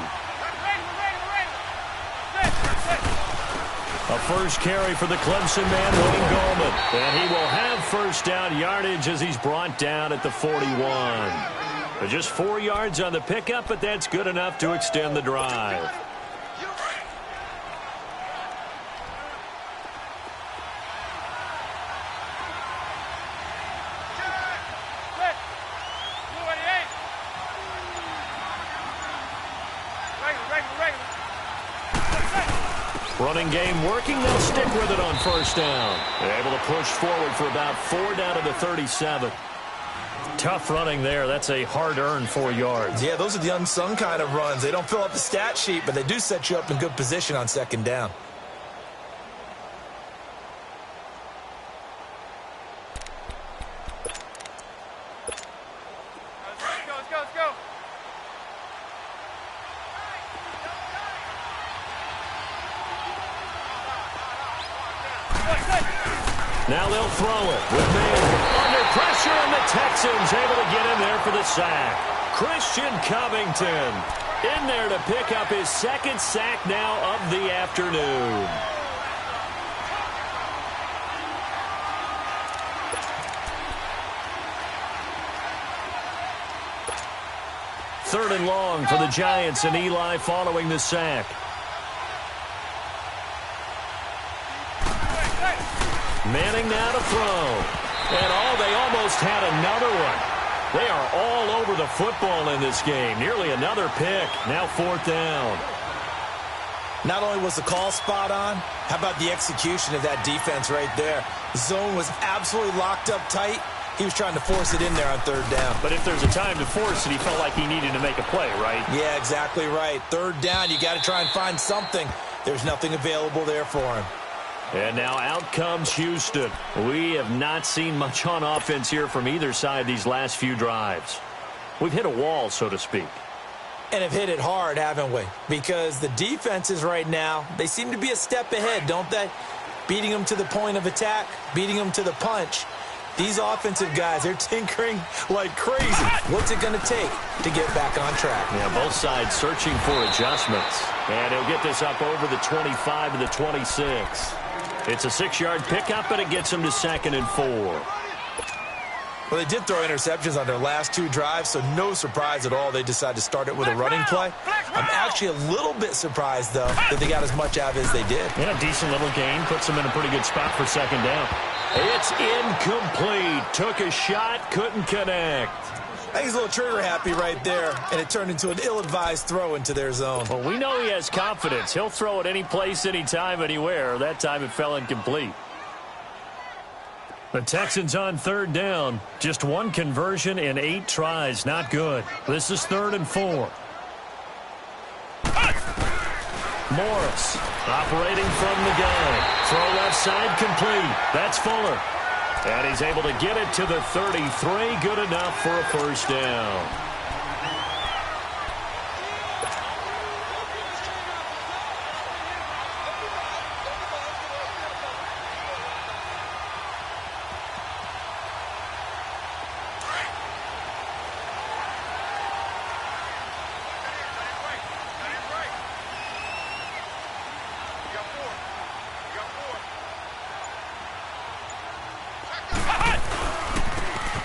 A first carry for the Clemson man, Wayne Gallman. And he will have first down yardage as he's brought down at the 41. But just 4 yards on the pickup, but that's good enough to extend the drive. Running game working. They'll stick with it on first down. They're able to push forward for about 4 down to the 37. Tough running there. That's a hard-earned 4 yards. Yeah, those are the unsung kind of runs. They don't fill up the stat sheet, but they do set you up in good position on second down. Let's go. Now they'll throw it with Manning. Under pressure, and the Texans able to get in there for the sack. Christian Covington in there to pick up his second sack now of the afternoon. Third and long for the Giants, and Eli following the sack. Manning now to throw. And they almost had another one. They are all over the football in this game. Nearly another pick. Now 4th down. Not only was the call spot on, how about the execution of that defense right there? The zone was absolutely locked up tight. He was trying to force it in there on 3rd down. But if there's a time to force it, he felt like he needed to make a play, right? Yeah, exactly right. 3rd down, you got to try and find something. There's nothing available there for him. And now out comes Houston. We have not seen much on offense here from either side these last few drives. We've hit a wall, so to speak. And have hit it hard, haven't we? Because the defenses right now, they seem to be a step ahead, don't they? Beating them to the point of attack, beating them to the punch. These offensive guys, they're tinkering like crazy. What's it going to take to get back on track? Yeah, both sides searching for adjustments. And he'll get this up over the 25 to the 26. It's a 6-yard pickup, and it gets them to 2nd and 4. Well, they did throw interceptions on their last 2 drives, so no surprise at all they decided to start it with a running play. I'm actually a little bit surprised, though, that they got as much out of it as they did. Yeah, decent little gain. Puts them in a pretty good spot for 2nd down. It's incomplete. Took a shot, couldn't connect. I think he's a little trigger happy right there, and it turned into an ill-advised throw into their zone. Well, we know he has confidence. He'll throw it any place, anytime, anywhere. That time it fell incomplete. The Texans on 3rd down. Just 1 conversion in 8 tries. Not good. This is 3rd and 4. Morris operating from the gun. Throw left side complete. That's Fuller. And he's able to get it to the 33. Good enough for a 1st down.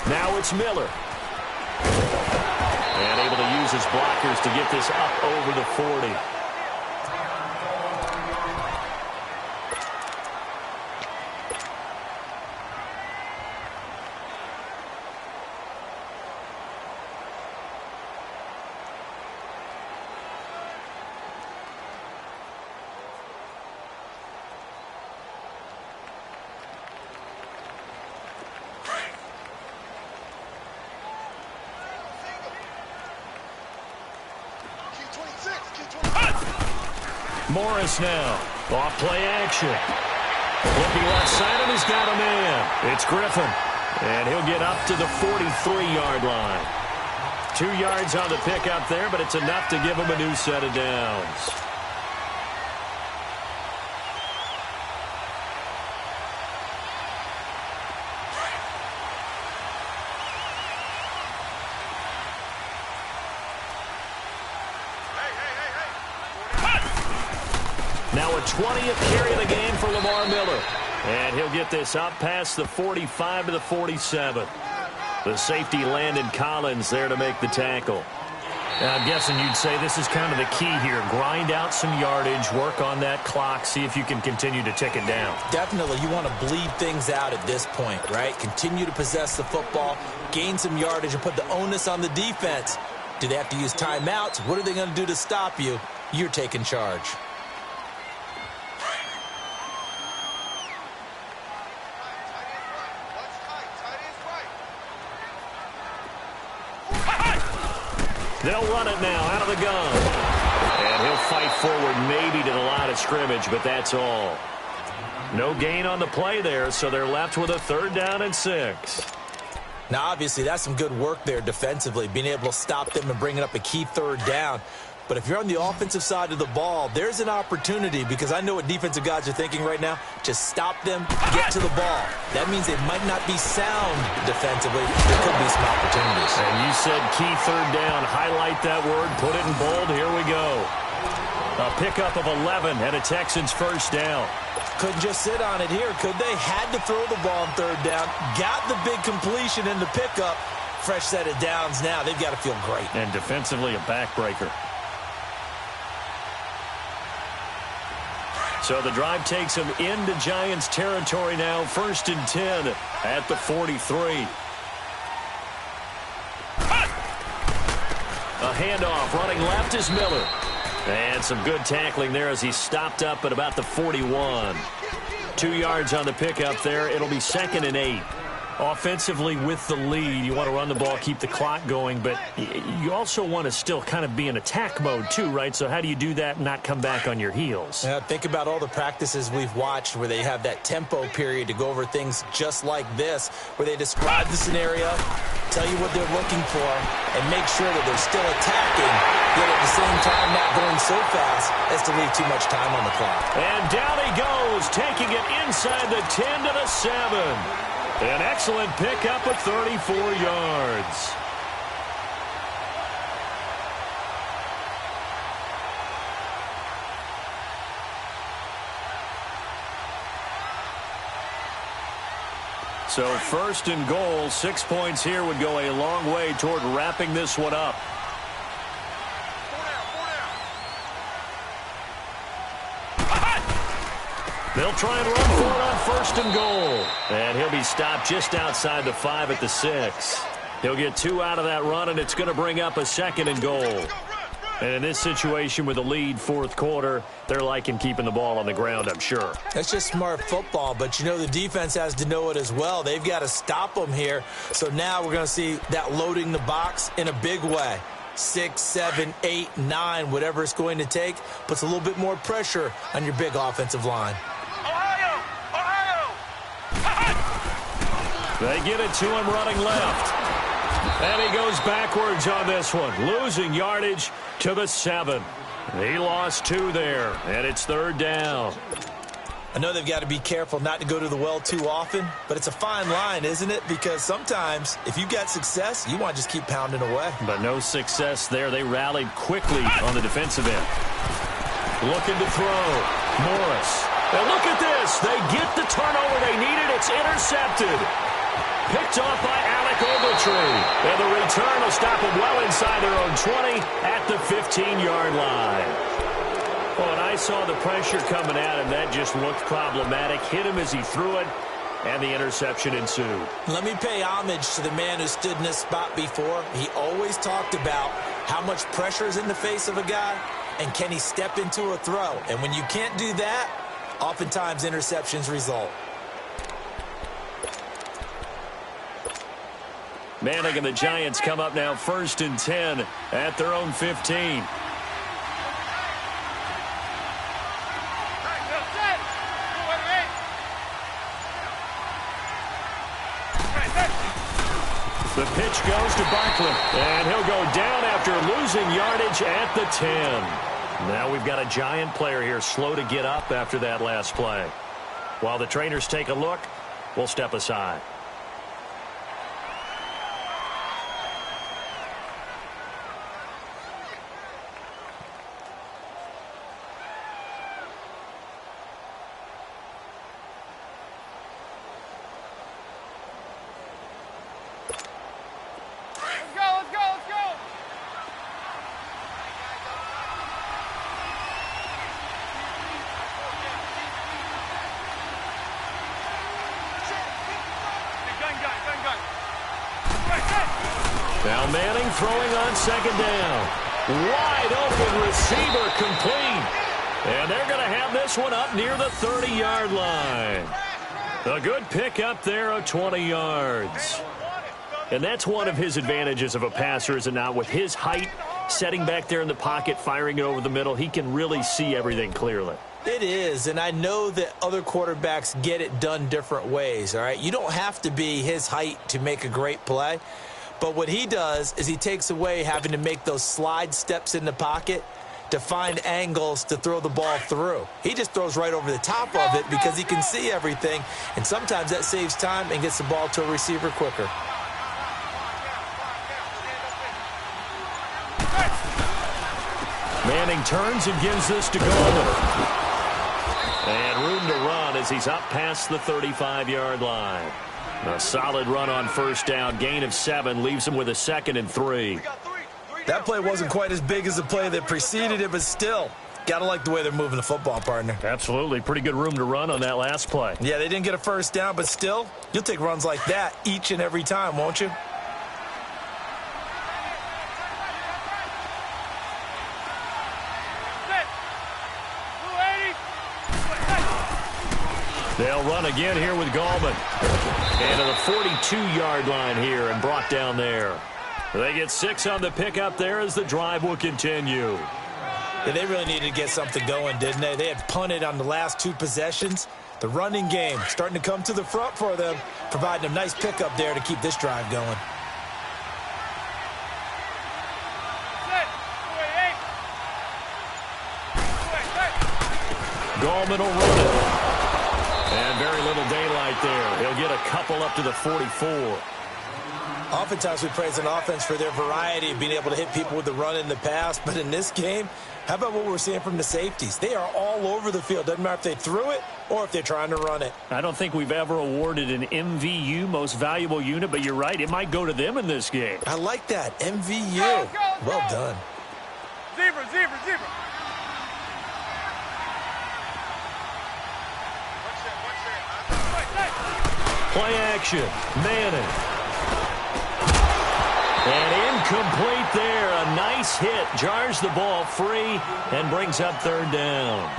Now it's Miller. And able to use his blockers to get this up over the 40. Morris now. Off play action. Looking left side, and he's got a man. It's Griffin. And he'll get up to the 43-yard line. 2 yards on the pickup there, but it's enough to give him a new set of downs. Now a 20th carry of the game for Lamar Miller. And he'll get this up past the 45 to the 47. The safety Landon Collins there to make the tackle. Now, I'm guessing you'd say this is kind of the key here. Grind out some yardage, work on that clock, see if you can continue to tick it down. Definitely. You want to bleed things out at this point, right? Continue to possess the football, gain some yardage, and put the onus on the defense. Do they have to use timeouts? What are they going to do to stop you? You're taking charge. They'll run it now out of the gun. And he'll fight forward maybe to the line of scrimmage, but that's all. No gain on the play there, so they're left with a 3rd down and 6. Now, obviously, that's some good work there defensively, being able to stop them and bringing up a key 3rd down. But if you're on the offensive side of the ball, there's an opportunity, because I know what defensive guys are thinking right now. Just stop them, get to the ball. That means they might not be sound defensively. There could be some opportunities. And you said key 3rd down. Highlight that word. Put it in bold. Here we go. A pickup of 11 and a Texans 1st down. Couldn't just sit on it here, could they? Had to throw the ball on 3rd down. Got the big completion in the pickup. Fresh set of downs now. They've got to feel great. And defensively, a backbreaker. So the drive takes them into Giants territory now. 1st and 10 at the 43. A handoff running left is Miller. And some good tackling there as he stopped up at about the 41. 2 yards on the pickup there. It'll be 2nd and 8. Offensively with the lead, you want to run the ball, keep the clock going, but you also want to still kind of be in attack mode too, right? So how do you do that and not come back on your heels? Yeah, think about all the practices we've watched where they have that tempo period to go over things just like this, where they describe the scenario, tell you what they're looking for, and make sure that they're still attacking, yet at the same time not going so fast as to leave too much time on the clock. And down he goes, taking it inside the 10 to the 7. An excellent pickup of 34 yards. So first and goal, 6 points here would go a long way toward wrapping this one up. They'll try and run for it on first and goal. And he'll be stopped just outside the 5 at the 6. He'll get 2 out of that run, and it's going to bring up a second and goal. And in this situation with a lead fourth quarter, they're liking keeping the ball on the ground, I'm sure. That's just smart football, but you know the defense has to know it as well. They've got to stop them here. So now we're going to see that loading the box in a big way. 6, 7, 8, 9, whatever it's going to take, puts a little bit more pressure on your big offensive line. They get it to him running left. And he goes backwards on this one, losing yardage to the 7. He lost 2 there, and it's third down. I know they've got to be careful not to go to the well too often, but it's a fine line, isn't it? Because sometimes if you got success, you want to just keep pounding away. But no success there. They rallied quickly on the defensive end. Looking to throw. Morris. And look at this. They get the turnover they needed. It's intercepted. Picked off by Alec Ogletree. And the return will stop them well inside their own 20 at the 15-yard line. Well, and I saw the pressure coming at him. That just looked problematic. Hit him as he threw it, and the interception ensued. Let me pay homage to the man who stood in this spot before. He always talked about how much pressure is in the face of a guy, and can he step into a throw. And when you can't do that, oftentimes interceptions result. Manning and the Giants come up now first and 10 at their own 15. The pitch goes to Barkley, and he'll go down after losing yardage at the 10. Now we've got a Giant player here slow to get up after that last play. While the trainers take a look, we'll step aside. Now Manning throwing on second down. Wide open receiver complete. And they're going to have this one up near the 30-yard line. A good pick up there of 20 yards. And that's one of his advantages of a passer, is it not? With his height, setting back there in the pocket, firing it over the middle, he can really see everything clearly. It is, and I know that other quarterbacks get it done different ways, all right? You don't have to be his height to make a great play. But what he does is he takes away having to make those slide steps in the pocket to find angles to throw the ball through. He just throws right over the top of it because he can see everything, and sometimes that saves time and gets the ball to a receiver quicker. Manning turns and gives this to Goldman. And room to run as he's up past the 35-yard line. A solid run on first down. Gain of 7 leaves him with a 2nd and 3. That play wasn't quite as big as the play that preceded it, but still, gotta like the way they're moving the football, partner. Absolutely. Pretty good room to run on that last play. Yeah, they didn't get a first down, but still, you'll take runs like that each and every time, won't you? They'll run again here with Gallman. And to the 42-yard line here and brought down there. They get 6 on the pickup there as the drive will continue. Yeah, they really needed to get something going, didn't they? They had punted on the last 2 possessions. The running game starting to come to the front for them, providing a nice pickup there to keep this drive going. Gallman will run it. And very little daylight there. He'll get a couple up to the 44. Oftentimes we praise an offense for their variety of being able to hit people with the run in the pass, but in this game, how about what we're seeing from the safeties? They are all over the field. Doesn't matter if they threw it or if they're trying to run it. I don't think we've ever awarded an MVU, most valuable unit, but you're right, it might go to them in this game. I like that, MVU. Well done. Zebra, zebra, zebra. Play action, Manning. And incomplete there. A nice hit. Jars the ball free and brings up third down.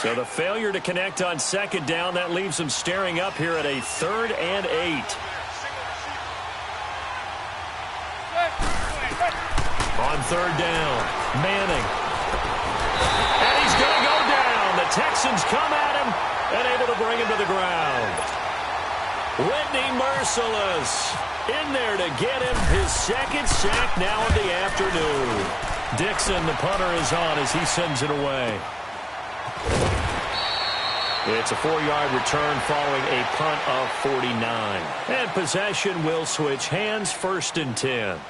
So the failure to connect on second down, that leaves them staring up here at a 3rd and 8. On third down, Manning. And he's going to go down. The Texans come at him and able to bring him to the ground. Whitney Mercilus in there to get him his second sack now in the afternoon. Dixon, the punter, is on as he sends it away. It's a 4-yard return following a punt of 49. And possession will switch hands, 1st and 10.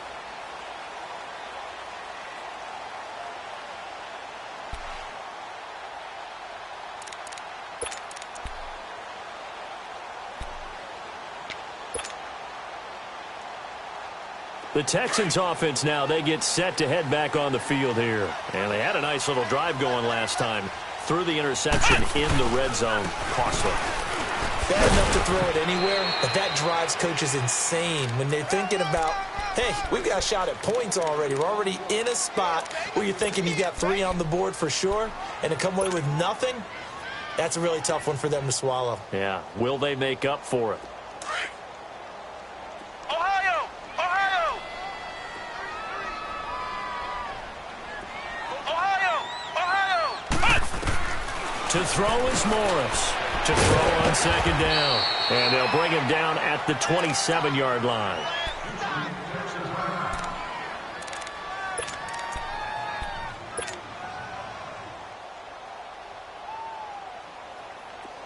The Texans offense now, they get set to head back on the field here. And they had a nice little drive going last time. Threw the interception in the red zone. Costly. Bad enough to throw it anywhere, but that drives coaches insane when they're thinking about, hey, we've got a shot at points already. We're already in a spot where you're thinking you've got 3 on the board for sure, and to come away with nothing, that's a really tough one for them to swallow. Yeah. Will they make up for it? Ohio! Ohio! Ohio! Ohio! To throw is Morris. To throw on second down. And they'll bring him down at the 27-yard line.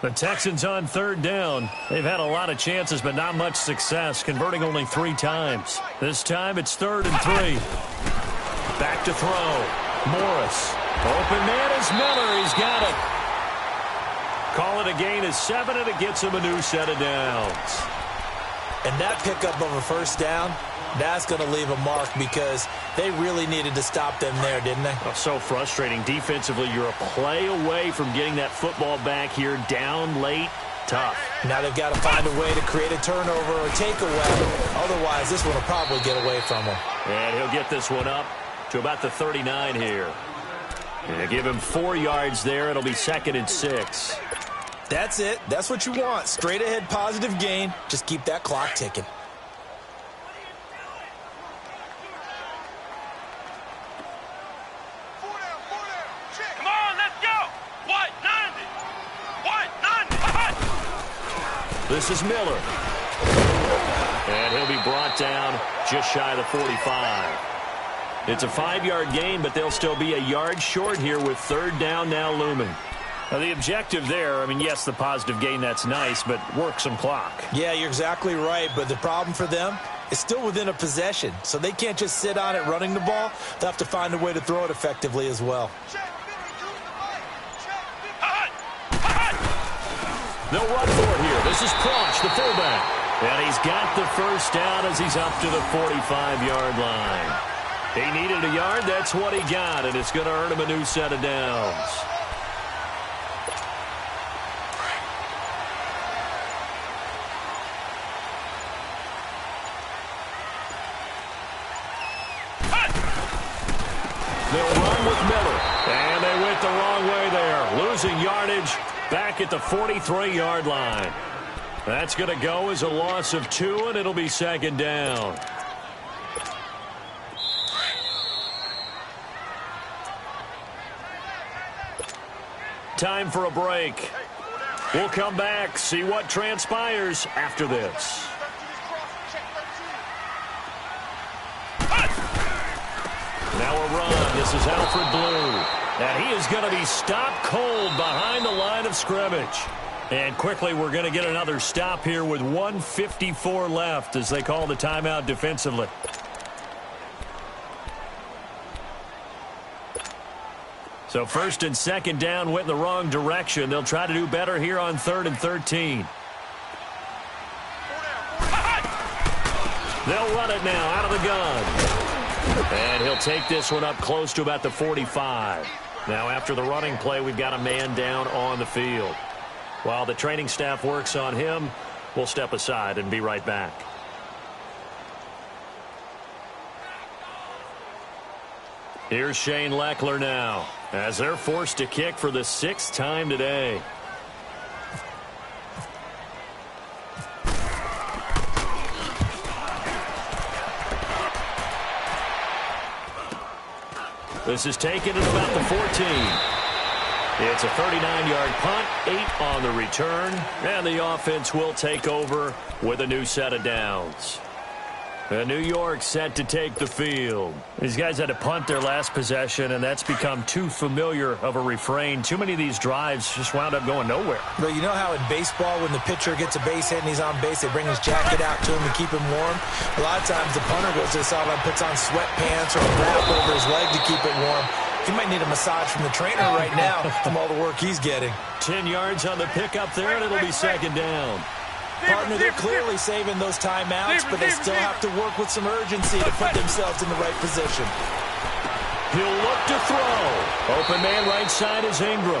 The Texans on third down. They've had a lot of chances, but not much success, converting only 3 times. This time it's 3rd and 3. Back to throw. Morris. Open man is Miller. He's got it. Call it a gain of 7, and it gets him a new set of downs. And that pickup of a first down, that's going to leave a mark because they really needed to stop them there, didn't they? Oh, so frustrating. Defensively, you're a play away from getting that football back here down late. Tough. Now they've got to find a way to create a turnover or takeaway. Otherwise, this one will probably get away from him. And he'll get this one up to about the 39 here. And they give him 4 yards there. It'll be 2nd and 6. That's it. That's what you want. Straight ahead positive gain. Just keep that clock ticking. Come on, let's go! White 90! White 90! This is Miller. And he'll be brought down just shy of the 45. It's a 5-yard gain, but they'll still be a yard short here with 3rd down now looming. Now, the objective there, I mean, yes, the positive gain, that's nice, but work some clock. Yeah, you're exactly right, but the problem for them is still within a possession, so they can't just sit on it running the ball. They'll have to find a way to throw it effectively as well. They'll run for it here. This is Prosch, the fullback. And he's got the first down as he's up to the 45-yard line. He needed a yard. That's what he got, and it's going to earn him a new set of downs. They'll run with Miller. And they went the wrong way there. Losing yardage back at the 43-yard line. That's going to go as a loss of 2, and it'll be 2nd down. Time for a break. We'll come back, see what transpires after this. Now a run. This is Alfred Blue. And he is going to be stopped cold behind the line of scrimmage. And quickly, we're going to get another stop here with 1:54 left as they call the timeout defensively. So first and second down went in the wrong direction. They'll try to do better here on 3rd and 13. They'll run it now out of the gun. And he'll take this one up close to about the 45. Now after the running play, we've got a man down on the field. While the training staff works on him, we'll step aside and be right back. Here's Shane Lechler now as they're forced to kick for the 6th time today. This is taken at about the 14. It's a 39-yard punt, 8 on the return, and the offense will take over with a new set of downs. New York set to take the field. These guys had to punt their last possession, and that's become too familiar of a refrain. Too many of these drives just wound up going nowhere. But you know how in baseball, when the pitcher gets a base hit and he's on base, they bring his jacket out to him to keep him warm? A lot of times the punter goes to the sideline, puts on sweatpants or a wrap over his leg to keep it warm. He might need a massage from the trainer right now from all the work he's getting. 10 yards on the pickup there, and it'll be second down. Partner, they're clearly saving those timeouts, but they still have to work with some urgency to put themselves in the right position. He'll look to throw. Open man right side is Ingram.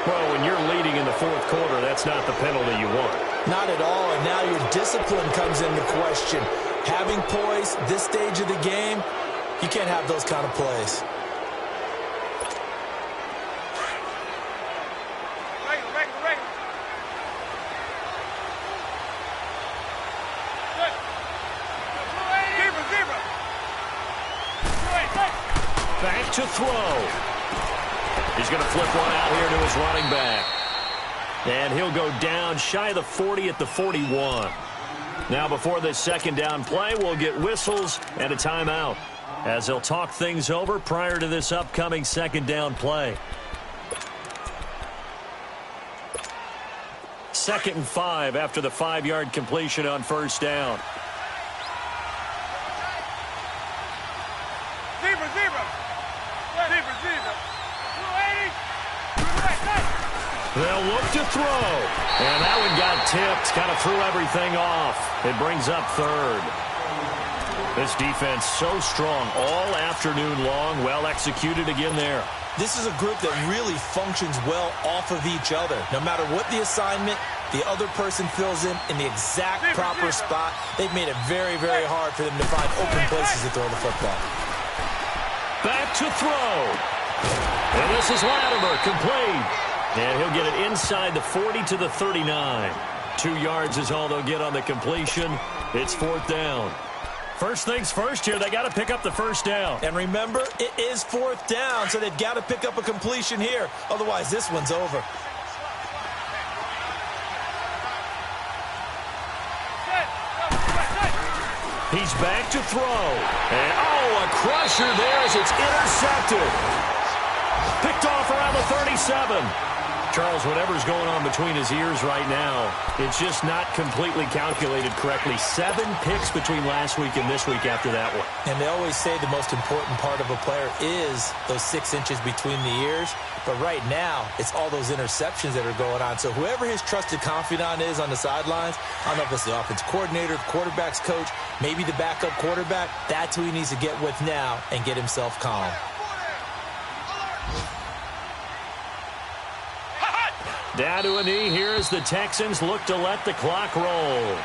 Well, when you're leading in the 4th quarter, that's not the penalty you want. Not at all, and now your discipline comes into question. Having poise this stage of the game, you can't have those kind of plays. Back to throw. He's going to flip one out here to his running back. And he'll go down shy of the 40 at the 41. Now before this second down play, we'll get whistles and a timeout as they'll talk things over prior to this upcoming second down play. 2nd and 5 after the 5-yard completion on first down. They'll look to throw. And that one got tipped. Kind of threw everything off. It brings up 3rd. This defense so strong all afternoon long. Well executed again there. This is a group that really functions well off of each other. No matter what the assignment, the other person fills in the exact proper spot. They've made it very, very hard for them to find open places to throw the football. Back to throw. And this is Latimer, complete. And he'll get it inside the 40 to the 39. 2 yards is all they'll get on the completion. It's 4th down. First things first here, they got to pick up the first down. And remember, it is 4th down, so they've got to pick up a completion here. Otherwise, this one's over. He's back to throw. And, oh, a crusher there as it's intercepted. Picked off around the 37. Charles, whatever's going on between his ears right now, it's just not completely calculated correctly. 7 picks between last week and this week after that one. And they always say the most important part of a player is those 6 inches between the ears. But right now, it's all those interceptions that are going on. So whoever his trusted confidant is on the sidelines, I don't know if it's the offense coordinator, the quarterback's coach, maybe the backup quarterback, that's who he needs to get with now and get himself calm. Down to a knee here as the Texans look to let the clock roll.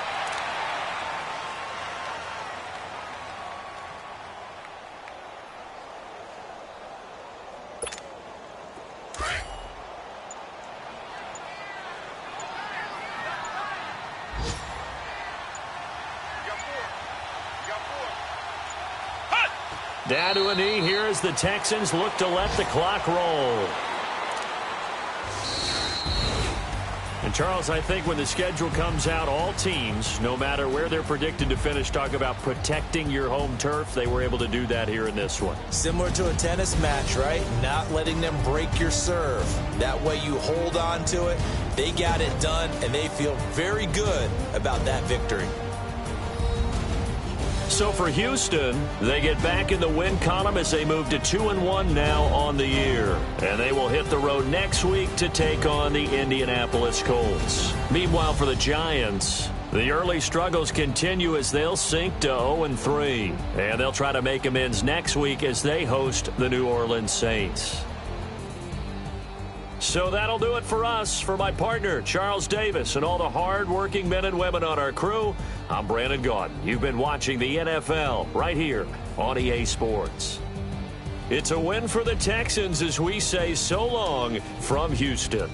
Down to a knee here as the Texans look to let the clock roll. And, Charles, I think when the schedule comes out, all teams, no matter where they're predicted to finish, talk about protecting your home turf. They were able to do that here in this one. Similar to a tennis match, right? Not letting them break your serve. That way you hold on to it. They got it done, and they feel very good about that victory. So for Houston, they get back in the win column as they move to 2-1 now on the year. And they will hit the road next week to take on the Indianapolis Colts. Meanwhile, for the Giants, the early struggles continue as they'll sink to 0-3. And they'll try to make amends next week as they host the New Orleans Saints. So that'll do it for us. For my partner, Charles Davis, and all the hard-working men and women on our crew, I'm Brandon Gaudin. You've been watching the NFL right here on EA Sports. It's a win for the Texans as we say so long from Houston.